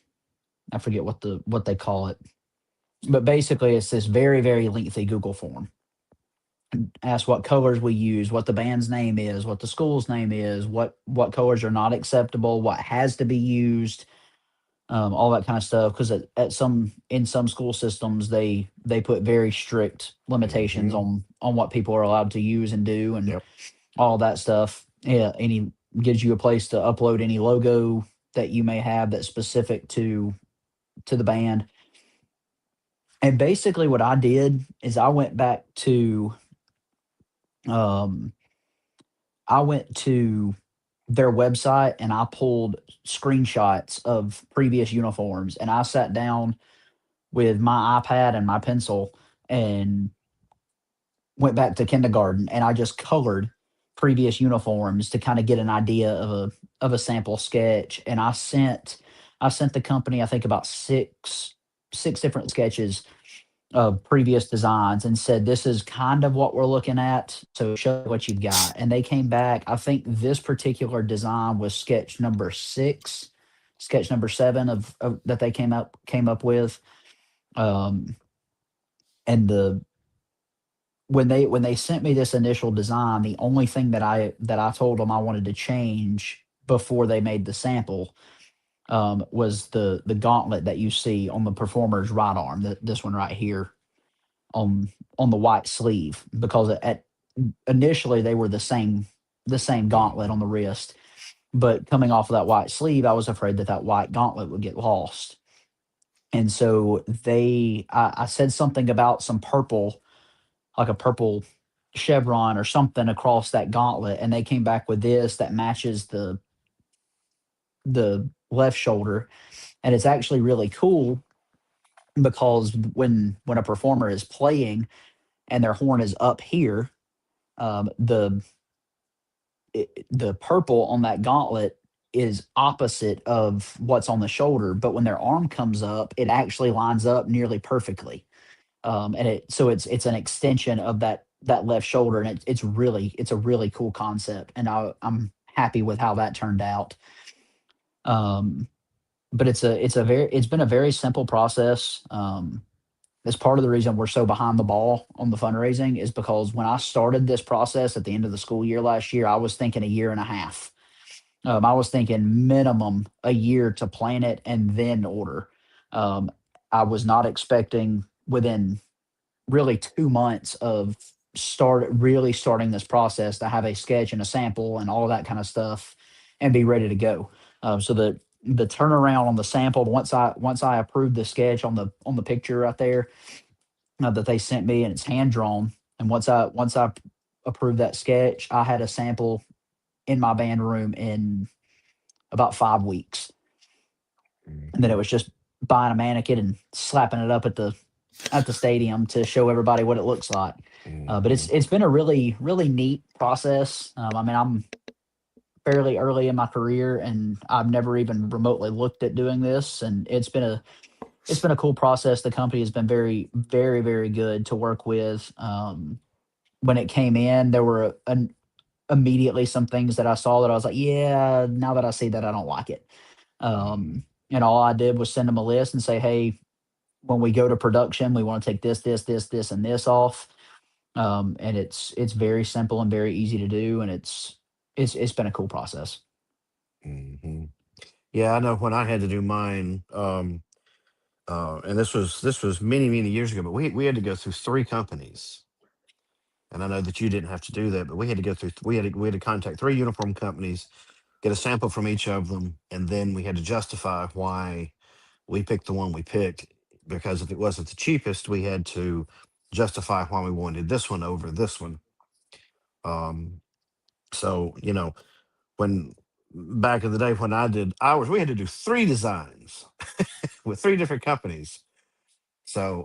I forget what they call it, but basically it's this very very lengthy Google form. Ask what colors we use, what the band's name is, what the school's name is, what colors are not acceptable, what has to be used, all that kind of stuff. Because in some school systems, they put very strict limitations Hmm. on what people are allowed to use and do, and Yep. all that stuff. Yeah, any gives you a place to upload any logo that you may have that's specific to the band. And basically, what I did is um, I went to their website, and I pulled screenshots of previous uniforms, and I sat down with my iPad and my pencil and went back to kindergarten, and I just colored previous uniforms to kind of get an idea of a sample sketch. And I sent the company, I think, about six different sketches of previous designs, and said, this is kind of what we're looking at, so show what you've got. And they came back. I think this particular design was sketch number seven of that they came up with. um and when they sent me this initial design, the only thing that I told them I wanted to change before they made the sample was the gauntlet that you see on the performer's right arm, this one right here on the white sleeve, because at initially they were the same gauntlet on Mhm. the wrist, but coming off of that white sleeve, I was afraid that that white gauntlet would get lost. And so I said something about some purple, like a purple chevron or something across that gauntlet, and they came back with this that matches the left shoulder, and it's actually really cool because when a performer is playing and their horn is up here, the the purple on that gauntlet is opposite of what's on the shoulder, but when their arm comes up, it actually lines up nearly perfectly. And it's an extension of that left shoulder, and it's a really cool concept, and I'm happy with how that turned out. Um, but it's been a very simple process. That's part of the reason we're so behind the ball on the fundraising, is because when I started this process at the end of the school year last year, I was thinking a year and a half. I was thinking minimum a year to plan it and then order. Um, I was not expecting within really 2 months of really starting this process to have a sketch and a sample and all of that kind of stuff and be ready to go. So the turnaround on the sample, once I approved the sketch on the picture right there that they sent me, and it's hand drawn, and once I approved that sketch, I had a sample in my band room in about 5 weeks, and then it Mhm. was just buying a mannequin and slapping it up at the stadium to show everybody what it looks like. But Mhm. it's been a really neat process. I mean, I'm fairly early in my career, and I've never even remotely looked at doing this, and it's been a cool process. The company has been very good to work with. When it came in, there were immediately some things that I saw that I was like, yeah, now that I see that, I don't like it. Mhm. And all I did was send them a list and say, hey, when we go to production, we want to take this, and this off. And it's very simple and very easy to do, and it's been a cool process. Mhm. Yeah, I know when I had to do mine, and this was many years ago, but we had to go through three companies, and I know that you didn't have to do that, but we had to go through. We had to contact three uniform companies, get a sample from each of them, and then we had to justify why we picked the one we picked. Because if it wasn't the cheapest, we had to justify why we wanted this one over this one. Um, so when back in the day when I did ours, we had to do three designs with three different companies. So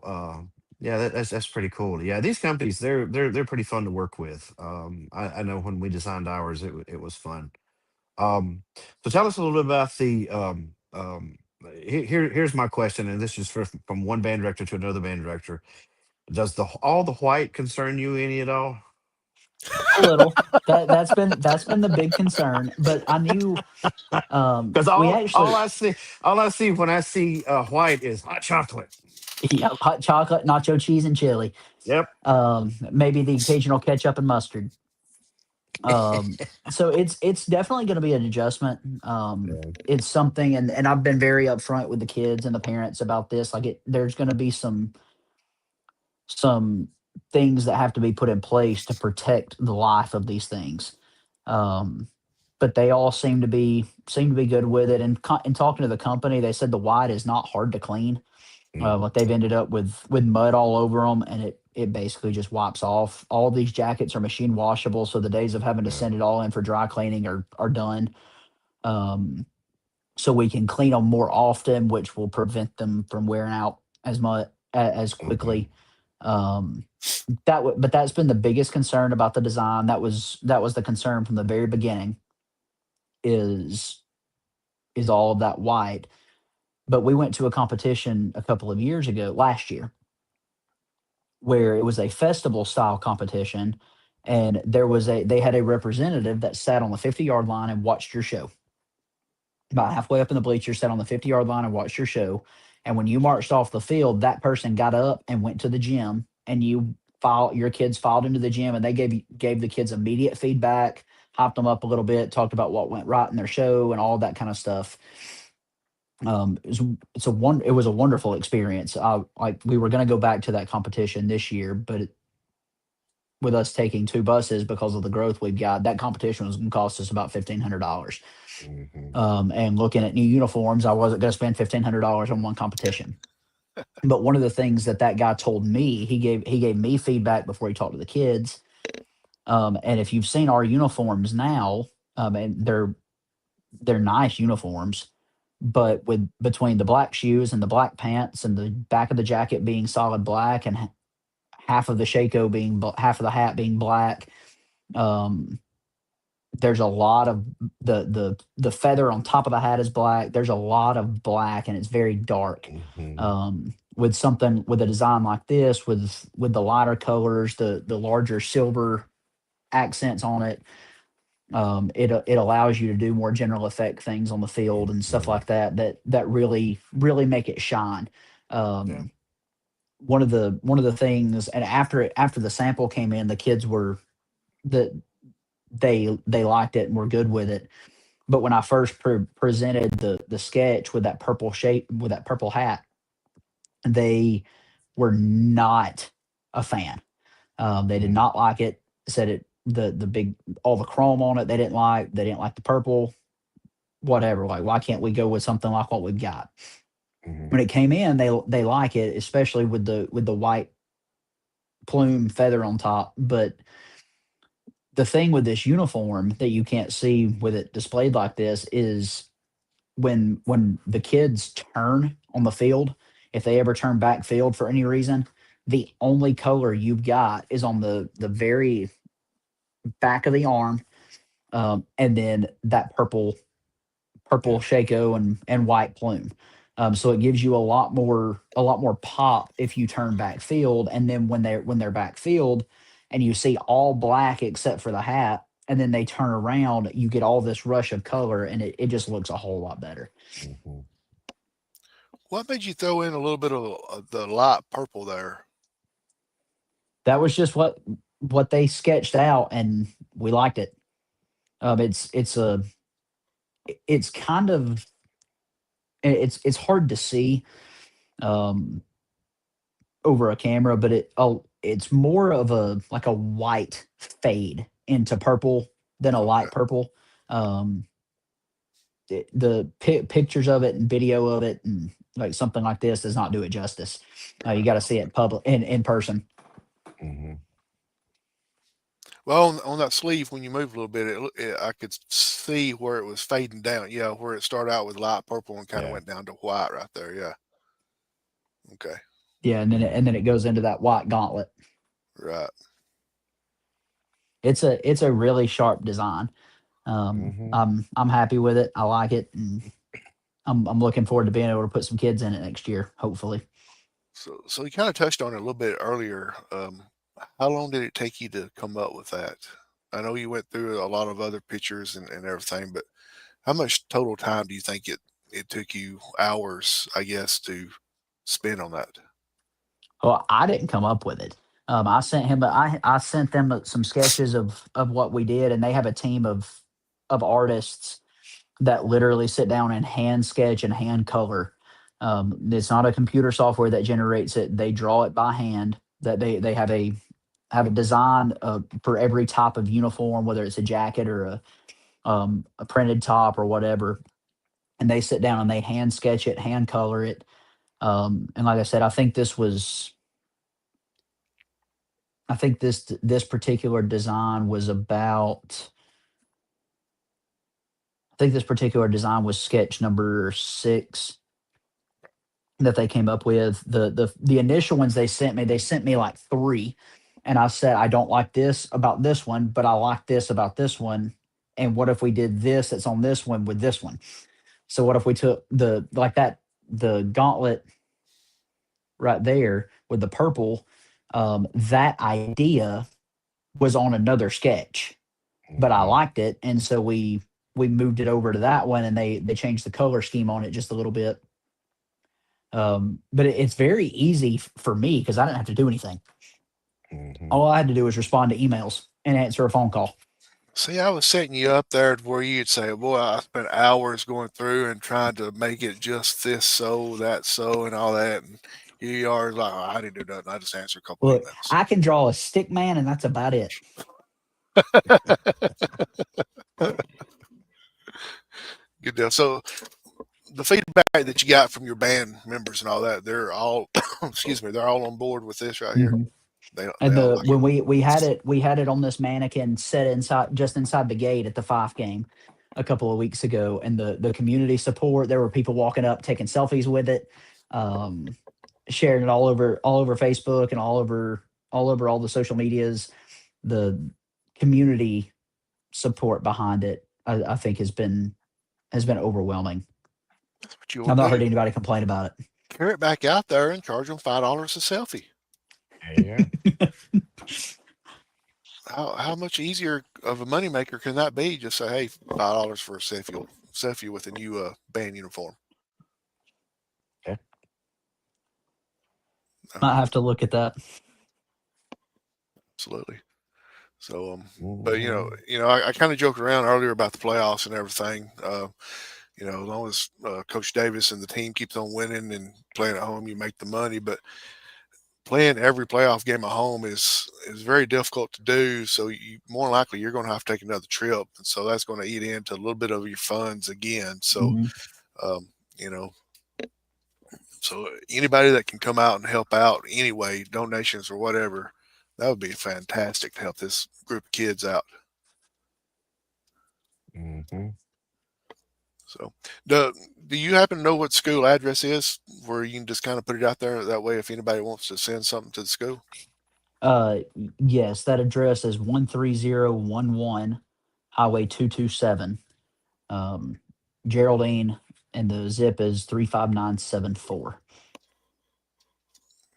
yeah, that's pretty cool. Yeah, these companies they're pretty fun to work with. I know when we designed ours, it was fun. So tell us a little bit about the here's my question, and this is from one band director to another band director. Does the all the white concern you any at all? A little. That's been the big concern, but I knew Because we all actually I see when I see white is hot chocolate. yeah, hot chocolate, nacho cheese, and chili. Yep. Maybe the occasional ketchup and mustard. Um, so it's definitely going to be an adjustment. Yeah. It's something, and I've been very upfront with the kids and the parents about this. Like there's going to be some things that have to be put in place to protect the life of these things. Um, but they all seem to be good with it. And in talking to the company, they said the white is not hard to clean. Like they've ended up with mud all over them, and it basically just wipes off. All of these jackets are machine washable, so the days of having to Yeah. send it all in for dry cleaning are done. Um, so we can clean them more often, which will prevent them from wearing out as much as Hmm. quickly. Um, but that's been the biggest concern about the design. That was the concern from the very beginning. Is is all of that white? But we went to a competition a couple of years ago, last year, where it was a festival style competition, and they had a representative that sat on the 50-yard line and watched your show. About halfway up in the bleachers, sat on the 50-yard line and watched your show. And when you marched off the field, that person got up and went to the gym, and your kids filed into the gym, and they gave the kids immediate feedback, hopped them up a little bit, talked about what went right in their show and all that kind of stuff. It was a wonderful experience. Like, we were going to go back to that competition this year, but with us taking two buses because of the growth we've got, that competition was going to cost us about $1,500. Hmm. And looking at new uniforms, I wasn't going to spend $1,500 on one competition. But one of the things that guy told me, he gave me feedback before he talked to the kids. And if you've seen our uniforms now, and they're nice uniforms, but with between the black shoes and the black pants and the back of the jacket being solid black and half of the shako being half of the hat being black, um, there's a lot of the feather on top of the hat is black. There's a lot of black, and it's very dark. Hmm. With something with a design like this, with the lighter colors, the larger silver accents on it, it allows you to do more general effect things on the field and stuff Hmm. like that really make it shine. Yeah. Um, one of the things, and after the sample came in, the kids were the they liked it and were good with it. But when I first presented the sketch with that purple shape with that purple hat, they were not a fan. They did Hmm. not like it. Said it the big all the chrome on it. They didn't like. They didn't like the purple. Whatever. Like, why can't we go with something like what we've got? Hmm. When it came in, they like it, especially with the white plume feather on top. But the thing with this uniform that you can't see with it displayed like this is when the kids turn on the field, if they ever turn back field for any reason, the only color you've got is on the very back of the arm, and then that purple Yeah. shako and white plume. So it gives you a lot more pop if you turn back field, and then when they're back field, and you see all black except for the hat, and then they turn around, you get all this rush of color, and it just looks a whole lot better. Hmm. What made you throw in a little bit of the light purple there? That was just what they sketched out, and we liked it. It's kind of it's hard to see um, over a camera, but it's more of a like a white fade into purple than a Okay. light purple. Um, the pictures of it and video of it and like something like this does not do it justice. You got to see it public in person. Hmm. Well, on that sleeve, when you move a little bit, I could see where it was fading down. Yeah, where it started out with light purple and kind of Yeah. went down to white right there. Yeah. Okay. Yeah, and then it goes into that white gauntlet. Right. It's a really sharp design. Hmm. I'm happy with it. I like it, and I'm looking forward to being able to put some kids in it next year, hopefully. So you kind of touched on it a little bit earlier. How long did it take you to come up with that? I know you went through a lot of other pictures and everything, but how much total time do you think it took you hours, I guess, to spend on that? Well, I didn't come up with it. I sent them some sketches of what we did, and they have a team of artists that literally sit down and hand sketch and hand color. It's not a computer software that generates it; they draw it by hand. That they have a design for every type of uniform, whether it's a jacket or a printed top or whatever, and they sit down and they hand sketch it, hand color it. And like I said, I think this particular design was about. I think this particular design was sketch number 6 that they came up with. The initial ones they sent me like 3, and I said I don't like this about this one, but I like this about this one. And what if we did this that's on this one with this one? So what if we took the gauntlet right there with the purple? That idea was on another sketch, but I Hmm. liked it, and so we moved it over to that one, and they changed the color scheme on it just a little bit. But it's very easy for me because I didn't have to do anything. Hmm. All I had to do was respond to emails and answer a phone call. See, I was setting you up there to where you'd say, "Boy, I spent hours going through and trying to make it just this so, that so, and all that." And here you are, like, "Oh, I didn't do nothing. I just answered a couple Look, emails." I can draw a stick man, and that's about it. Good deal. So the feedback that you got from your band members and all that, they're all, excuse me, they're all on board with this right here. Hmm. They And all the like it. when we had it on this mannequin set inside just inside the gate at the Fife game a couple of weeks ago, and the community support. There were people walking up taking selfies with it, um, sharing it all over Facebook and all over all the social medias. The community support behind it, I think, has been overwhelming. That's what you I've want not to heard do. anybody complain about Carry it back out there and charge them $5 a selfie. Yeah. it. How much easier of a moneymaker can that be? Just say, hey, $5 for a selfie with a new band uniform. Okay. Might Um, have to look at that. absolutely. So, but Hmm. I kind of joked around earlier about the playoffs and everything. As long as Coach Davis and the team keeps on winning and playing at home, you make the money. But playing every playoff game at home is very difficult to do. So you more likely you're going to have to take another trip, and so that's going to eat into a little bit of your funds again. So, Hmm. um, you know, so anybody that can come out and help out anyway, donations or whatever, that would be fantastic to help this group of kids out. Hmm. So, do do you happen to know what school address is where you can just kind of put it out there that way if anybody wants to send something to the school? Yes, that address is 13011 Highway 227. Um, Geraldine, and the zip is 35974.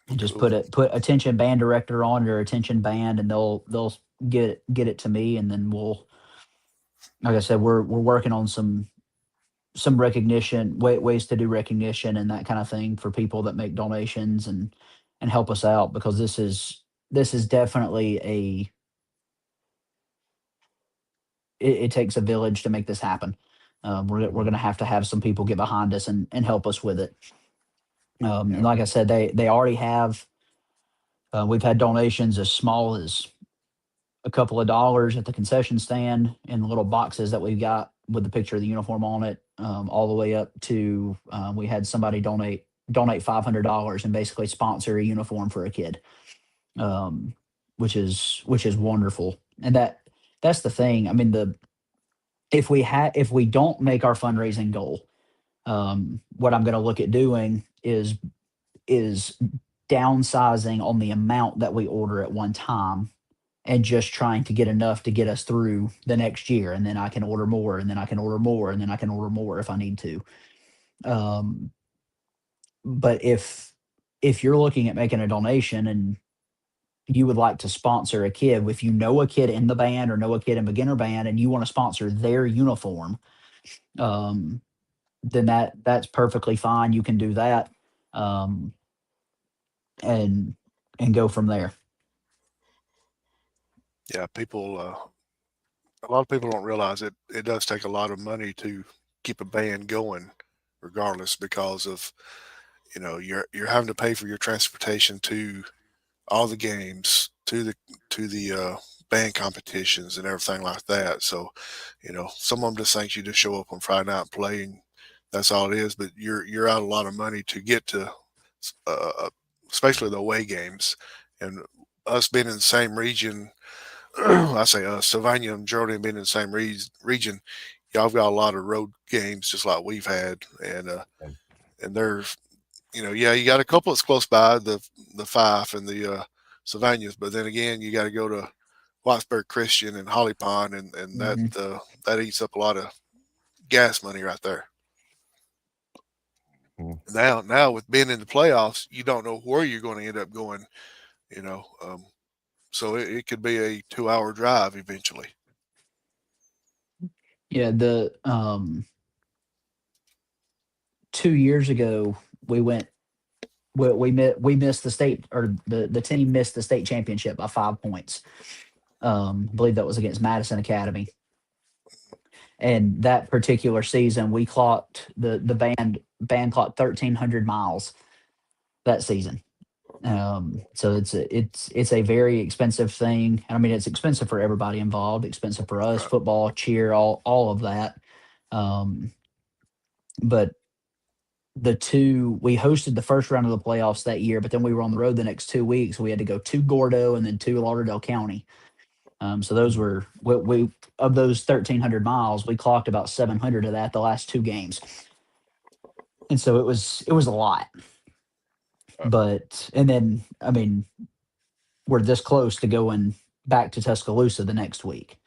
And just Cool. put attention band director on, or attention band, and they'll get it to me, and then we'll, like I said, we're working on some recognition, ways to do recognition and that kind of thing for people that make donations and help us out, because this is definitely it takes a village to make this happen. We're going to have some people get behind us and help us with it. And Yeah. like I said, they already have. We've had donations as small as a couple of dollars at the concession stand in the little boxes that we've got with the picture of the uniform on it, all the way up to, we had somebody donate $500 and basically sponsor a uniform for a kid, um, which is wonderful. And that's the thing. I mean, the if we don't make our fundraising goal, what I'm going to look at doing is downsizing on the amount that we order at one time, and just trying to get enough to get us through the next year, and then I can order more, and then I can order more, and then I can order more if I need to. Um, but if you're looking at making a donation and you would like to sponsor a kid, if you know a kid in the band or know a kid in beginner band and you want to sponsor their uniform, um, then that's perfectly fine. You can do that, um, and go from there. Yeah, a lot of people don't realize it does take a lot of money to keep a band going, regardless, because of you're having to pay for your transportation to all the games, to the band competitions and everything like that. So, some of them just think you just show up on Friday night and play, and that's all it is. But you're out a lot of money to get to, uh, especially the away games, and us being in the same region. I say us, Sylvania and Geraldine being in the same region. Y'all got a lot of road games just like we've had, and there's yeah, you got a couple that's close by the Fife and the Sylvanias, but then again, you got to go to Whitesburg Christian and Holly Pond, and Hmm. that eats up a lot of gas money right there. Mhm. Now with being in the playoffs, you don't know where you're going to end up going. You know, so it could be a 2 hour drive eventually. Yeah, the 2 years ago we went we missed the state, or the team missed the state championship by 5 points. I believe that was against Madison Academy. And that particular season, we clocked the band clocked 1,300 miles that season. So it's a very expensive thing. And I mean, it's expensive for everybody involved, expensive for us, Right. football, cheer, all of that. Um, but we hosted the first round of the playoffs that year, but then we were on the road the next 2 weeks. We had to go to Gordo and then to Lauderdale County. So those were we of those 1,300 miles, we clocked about 700 of that the last two games, and so it was a lot. But and then I mean, we're this close to going back to Tuscaloosa the next week.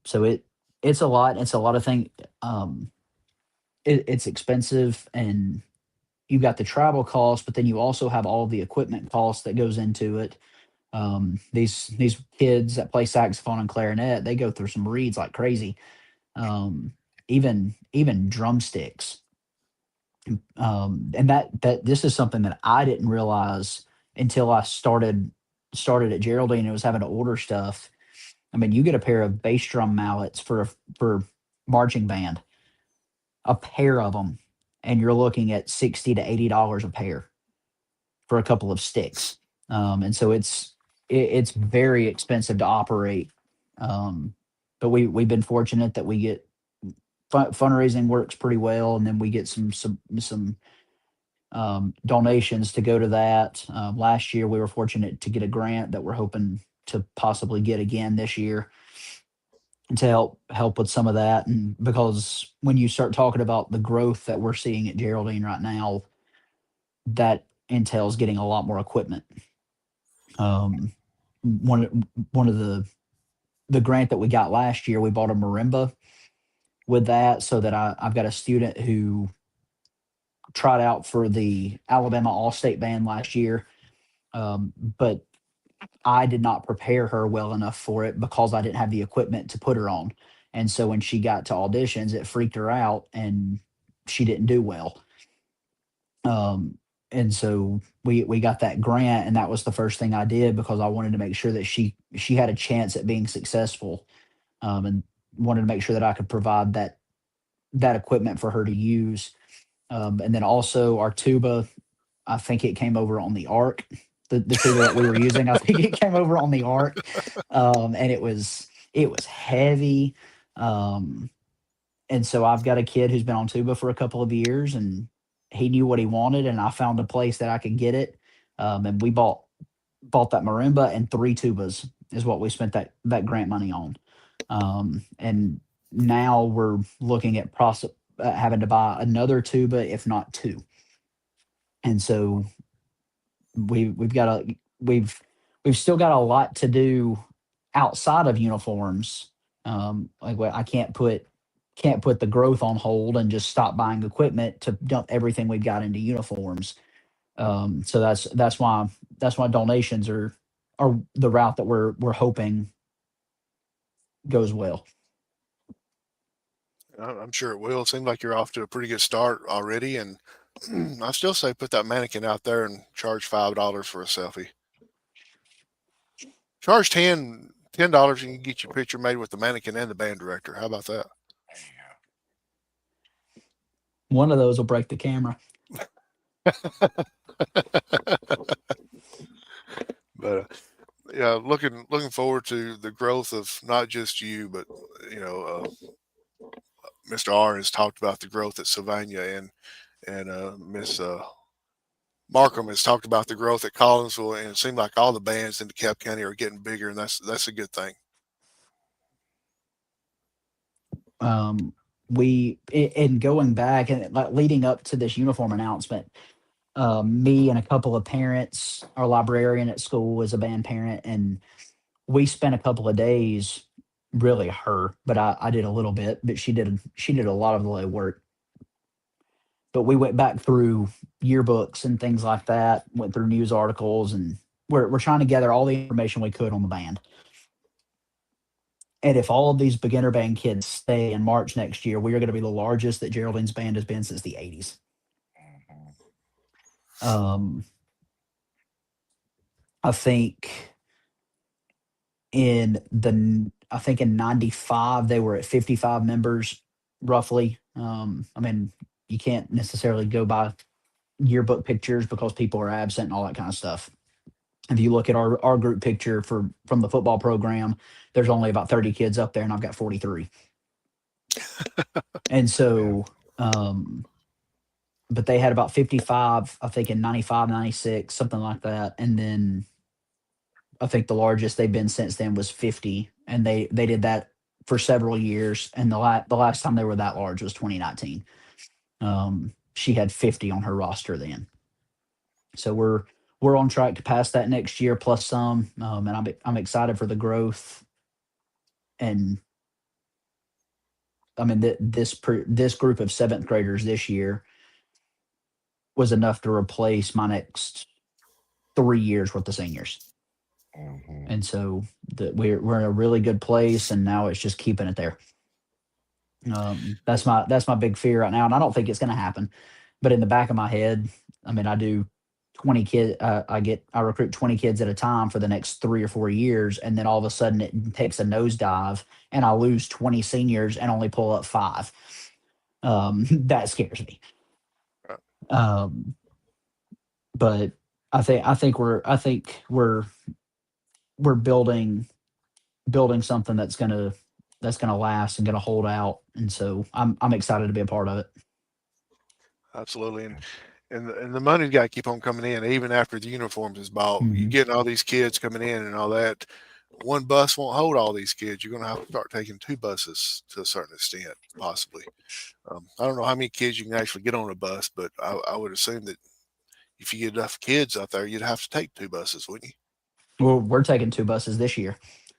So it's a lot. It's a lot of things. Um, it's expensive, and you got the travel costs, but then you also have all the equipment costs that goes into it. These kids that play saxophone and clarinet, they go through some reeds like crazy. Um, even drumsticks. And that this is something that I didn't realize until I started at Geraldine and was having to order stuff. I mean, you get a pair of bass drum mallets for marching band, a pair of them, and you're looking at $60 to $80 a pair for a couple of sticks. And so it's very expensive to operate. Um, but we've been fortunate that we get fundraising works pretty well, and then we get some donations to go to that. Last year, we were fortunate to get a grant that we're hoping to possibly get again this year to help with some of that. And because when you start talking about the growth that we're seeing at Geraldine right now, that entails getting a lot more equipment. Um, one of the grant that we got last year, we bought a marimba with that, so that I've got a student who tried out for the Alabama All State Band last year, but I did not prepare her well enough for it because I didn't have the equipment to put her on. And so when she got to auditions, it freaked her out and she didn't do well. Um, and so we got that grant, and that was the first thing I did because I wanted to make sure that she had a chance at being successful, and wanted to make sure that I could provide that equipment for her to use. And then also our tuba, I think it came over on the Ark. The tuba that we were using, I think it came over on the Ark, and it was heavy. Um, and so I've got a kid who's been on tuba for a couple of years, and he knew what he wanted, and I found a place that I could get it. And we bought that marimba and three tubas is what we spent that grant money on. And now we're looking at having to buy another tuba, if not two. And so we've got we've still got a lot to do outside of uniforms. I can't put the growth on hold and just stop buying equipment to dump everything we've got into uniforms. So that's why donations are the route that we're hoping goes well. I'm sure it will. It seems like you're off to a pretty good start already, and I still say put that mannequin out there and charge $5 for a selfie. Charge $10 and you can get your picture made with the mannequin and the band director. How about that? One of those will break the camera. But yeah, looking forward to the growth of not just you, but you know, Mr. R has talked about the growth at Sylvania, and Miss Markham has talked about the growth at Collinsville, and it seemed like all the bands in DeKalb County are getting bigger, and that's a good thing. Um, we in going back and like leading up to this uniform announcement, me and a couple of parents, our librarian at school is a band parent, and we spent a couple of days, really her, but I did a little bit, but she did a lot of the work. But we went back through yearbooks and things like that, went through news articles, and we're trying to gather all the information we could on the band. And if all of these beginner band kids stay in March next year, we are going to be the largest that Geraldine's band has been since the '80s. Um, I think I think in '95 they were at 55 members roughly. I mean, you can't necessarily go by yearbook pictures because people are absent and all that kind of stuff. If you look at our group picture from the football program, there's only about 30 kids up there, and I've got 43. And Man, so, but they had about 55, I think, in '95, '96, something like that. And then I think the largest they've been since then was 50, and they did that for several years. And the last time they were that large was 2019. She had 50 on her roster then. So we're on track to pass that next year plus some, and I'm excited for the growth. And I mean, this group of seventh graders this year was enough to replace my next 3 years worth of seniors. Mhm. And so we're in a really good place, and now it's just keeping it there. That's my big fear right now, and I don't think it's going to happen. But in the back of my head, I mean, I do 20 kids. I recruit 20 kids at a time for the next 3 or 4 years, and then all of a sudden it takes a nosedive, and I lose 20 seniors and only pull up five. That scares me. right. Um, but I think we're building something that's gonna last and gonna hold out, and so I'm excited to be a part of it. Absolutely. And the money's got to keep on coming in even after the uniforms is bought. You Mhm. getting all these kids coming in and all that. One bus won't hold all these kids. You're going to have to start taking two buses to a certain extent, possibly. I don't know how many kids you can actually get on a bus, but I would assume that if you get enough kids out there, you'd have to take two buses, wouldn't you? Well, we're taking 2 buses this year.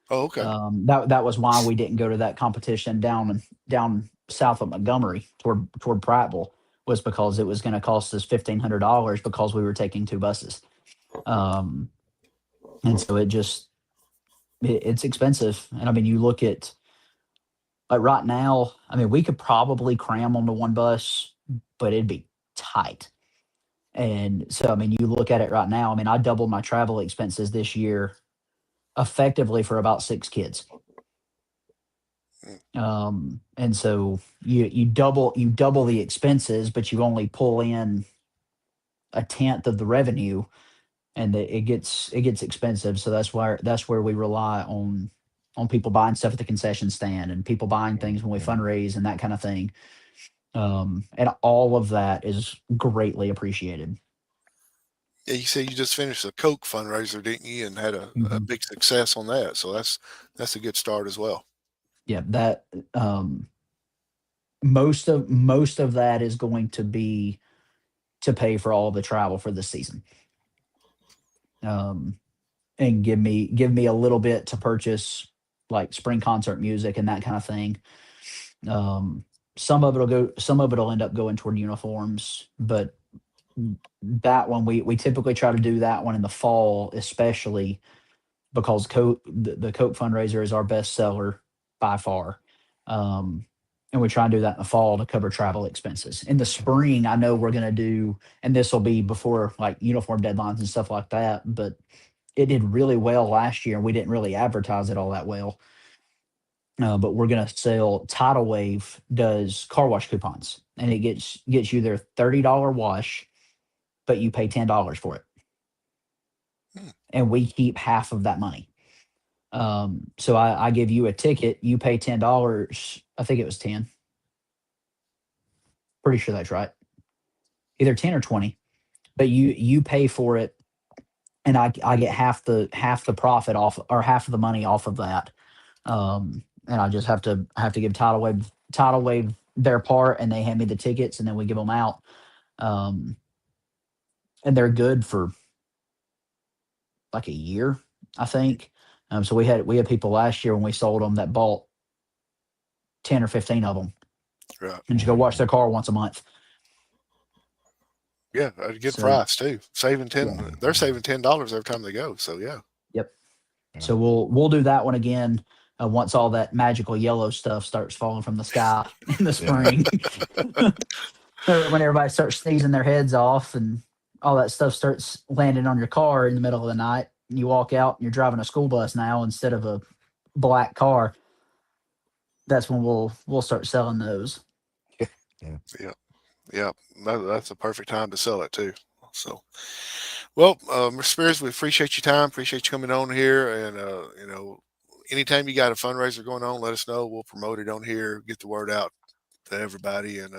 Oh, okay. That was why we didn't go to that competition down south of Montgomery toward Prattville, was because it was going to cost us $1,500 because we were taking 2 buses. Um, and so it's expensive. And I mean, you look at like right now. I mean, we could probably cram onto one bus, but it'd be tight. And so, I mean, you look at it right now. I mean, I doubled my travel expenses this year effectively for about 6 kids. Mm, And so you double the expenses, but you only pull in a tenth of the revenue, and it gets expensive. So that's where we rely on people buying stuff at the concession stand and people buying things when we Mhm. fundraise and that kind of thing. And all of that is greatly appreciated. Yeah, you said you just finished a Coke fundraiser, didn't you? And had a Mhm. big success on that. So that's a good start as well. Yeah, that most of that is going to be to pay for all the travel for this season. Um, and give me a little bit to purchase like spring concert music and that kind of thing. Um, some of it'll end up going toward uniforms, but that one we typically try to do that one in the fall, especially because the Coke fundraiser is our best seller by far. Um, and we try and do that in the fall to cover travel expenses. In the spring, I know we're going to do, and this will be before like uniform deadlines and stuff like that, but it did really well last year and we didn't really advertise it all that well. But we're going to sell. Tidal Wave does car wash coupons, and it gets you their $30 wash, but you pay $10 for it, Hmm, and we keep half of that money. So I give you a ticket, you pay $10. I think it was 10. Pretty sure that's right. Either 10 or 20. But you pay for it, and I get half the profit off, or half of the money off of that. And I just have to give Tidal Wave their part, and they hand me the tickets, and then we give them out. Um, and they're good for like a year, I think. So we had people last year when we sold them that bought 10 or 15 of them right. and just go wash their Mhm. car once a month. Yeah, at a good So price too. Saving yeah, 10, they're saving Mhm. $10 every time they go. So yeah, yep. Yeah. So we'll do that one again once all that magical yellow stuff starts falling from the sky in the Yeah. spring, or when everybody starts sneezing their heads off, and all that stuff starts landing on your car in the middle of the night. You walk out and you're driving a school bus now instead of a black car. That's when we'll start selling those. Yeah. Yeah, yeah, that's a perfect time to sell it too. So, well, Mr. Spears, we appreciate your time. Appreciate you coming on here, and anytime you got a fundraiser going on, let us know. We'll promote it on here, get the word out to everybody, and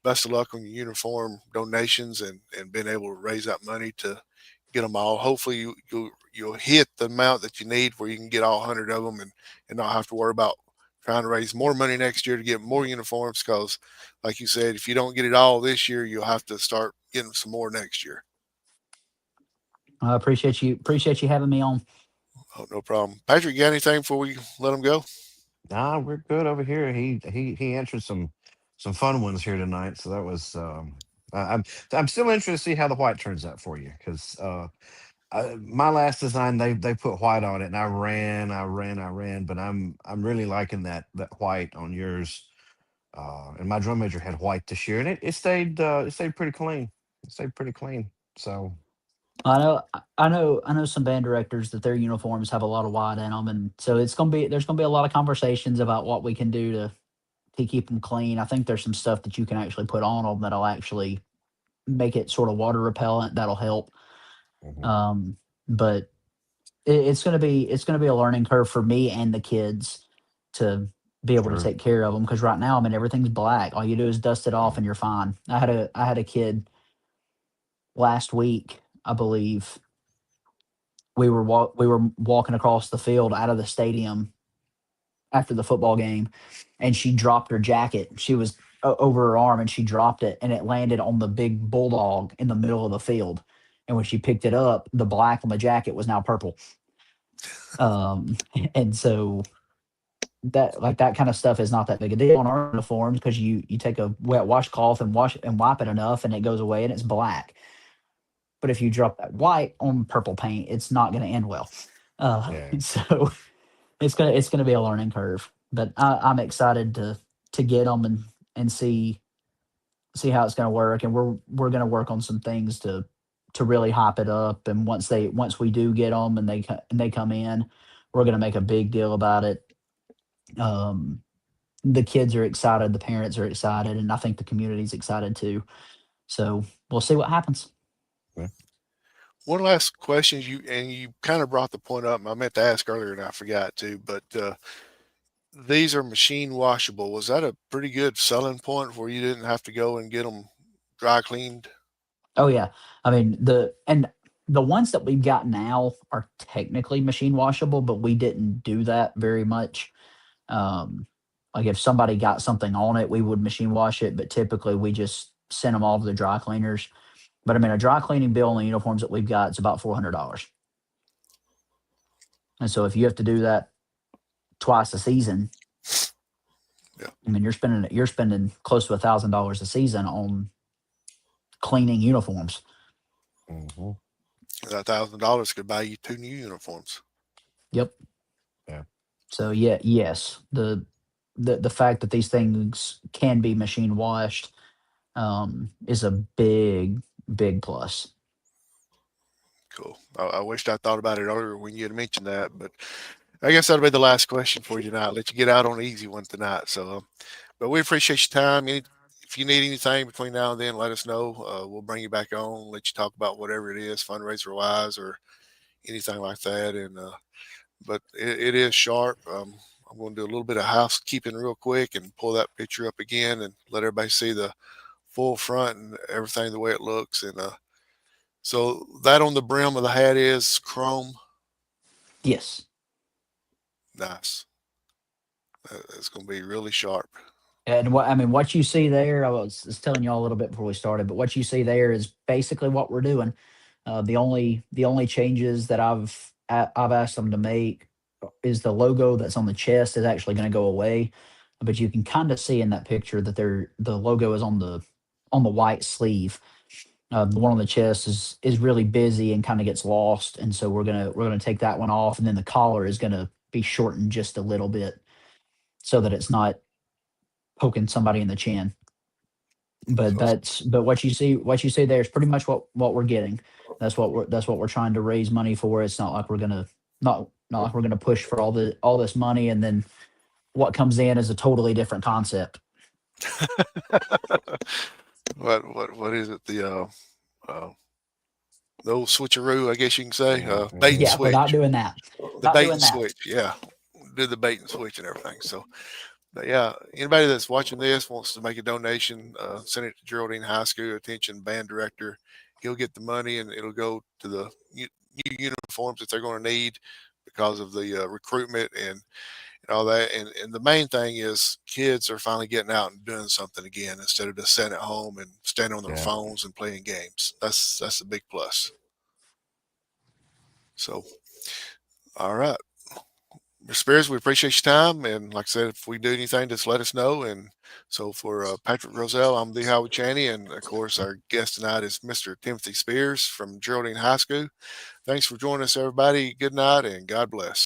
best of luck on your uniform donations and being able to raise that money to get them all. Hopefully, you'll hit the amount that you need where you can get all 100 of them and not have to worry about trying to raise more money next year to get more uniforms. Because, like you said, if you don't get it all this year, you'll have to start getting some more next year. I appreciate you having me on. Oh, no problem. Patrick, you got anything before we let them go? Nah, we're good over here. He answered some fun ones here tonight, so that was. I'm still interested to see how the white turns out for you because my last design they put white on it and I ran, but I'm really liking that white on yours. And my drum major had white this year, and it stayed pretty clean. It stayed pretty clean. So I know some band directors that their uniforms have a lot of white in them, and so there's gonna be a lot of conversations about what we can do to keep them clean. I think there's some stuff that you can actually put on them that'll actually make it sort of water repellent. That'll help. mhm, Um, but it's gonna be a learning curve for me and the kids to be able to sure. take care of them because right now, I mean, everything's black. All you do is dust it off Mhm, and you're fine. I had a kid last week, I believe. We were walking across the field out of the stadium after the football game, and she dropped her jacket. She was over her arm, and she dropped it, and it landed on the big bulldog in the middle of the field. And when she picked it up, the black on the jacket was now purple. And so that kind of stuff is not that big a deal on our uniforms because you take a wet washcloth and wash and wipe it enough, and it goes away, and it's black. But if you drop that white on purple paint, it's not going to end well. yeah. So it's gonna be a learning curve, but I'm excited to get them and see how it's gonna work, and we're gonna work on some things to really hype it up. And once we do get them and they come in, we're gonna make a big deal about it. Um, the kids are excited, the parents are excited, and I think the community's excited too. So we'll see what happens. Yeah. One last question, you kind of brought the point up. I meant to ask earlier and I forgot to, but these are machine washable. Was that a pretty good selling point where you didn't have to go and get them dry cleaned? Oh yeah, I mean the ones that we've got now are technically machine washable, but we didn't do that very much. Like if somebody got something on it, we would machine wash it, but typically we just send them all to the dry cleaners. But I mean, a dry cleaning bill on the uniforms that we've got is about $400, and so if you have to do that twice a season, Yeah, I mean you're spending close to $1,000 a season on cleaning uniforms. Mhm, that $1,000 could buy you two new uniforms. Yep. yeah. So yeah, yes, the fact that these things can be machine washed is a big plus. Cool. I wished I thought about it earlier when you had mentioned that, but I guess that'll be the last question for you tonight. Let you get out on the easy one tonight. So, but we appreciate your time. If you need anything between now and then, let us know. We'll bring you back on, let you talk about whatever it is, fundraiser wise or anything like that. And but it is sharp. I'm going to do a little bit of housekeeping real quick and pull that picture up again and let everybody see the full front and everything the way it looks. And so that on the brim of the hat is chrome. Yes. Nice. It's going to be really sharp. And what you see there, I was telling you all a little bit before we started, but what you see there is basically what we're doing. The only changes that I've asked them to make is the logo that's on the chest is actually going to go away, but you can kind of see in that picture that the logo is on the white sleeve. The one on the chest is really busy and kind of gets lost, and so we're gonna take that one off, and then the collar is gonna be shortened just a little bit so that it's not poking somebody in the chin. But So, what you see there is pretty much what we're getting. That's what we're trying to raise money for. It's not like we're gonna not like we're gonna push for all this money, and then what comes in is a totally different concept. what is it? Uh, the old switcheroo, I guess you can say, bait and Mhm. Yeah, we're not switch. doing that. The Not bait doing and that. switch, yeah. Do the bait and switch and everything. So, but yeah, anybody that's watching this wants to make a donation, send it to Geraldine High School, attention band director. He'll get the money and it'll go to the new uniforms that they're going to need because of the recruitment and all that. And the main thing is kids are finally getting out and doing something again instead of just sitting at home and standing on their Yeah. phones and playing games. That's a big plus. So, all right. Mr. Spears, we appreciate your time. And like I said, if we do anything, just let us know. And so for Patrick Roselle, I'm the Howard Chaney. And of course, our guest tonight is Mr. Timothy Spears from Geraldine High School. Thanks for joining us, everybody. Good night and God bless.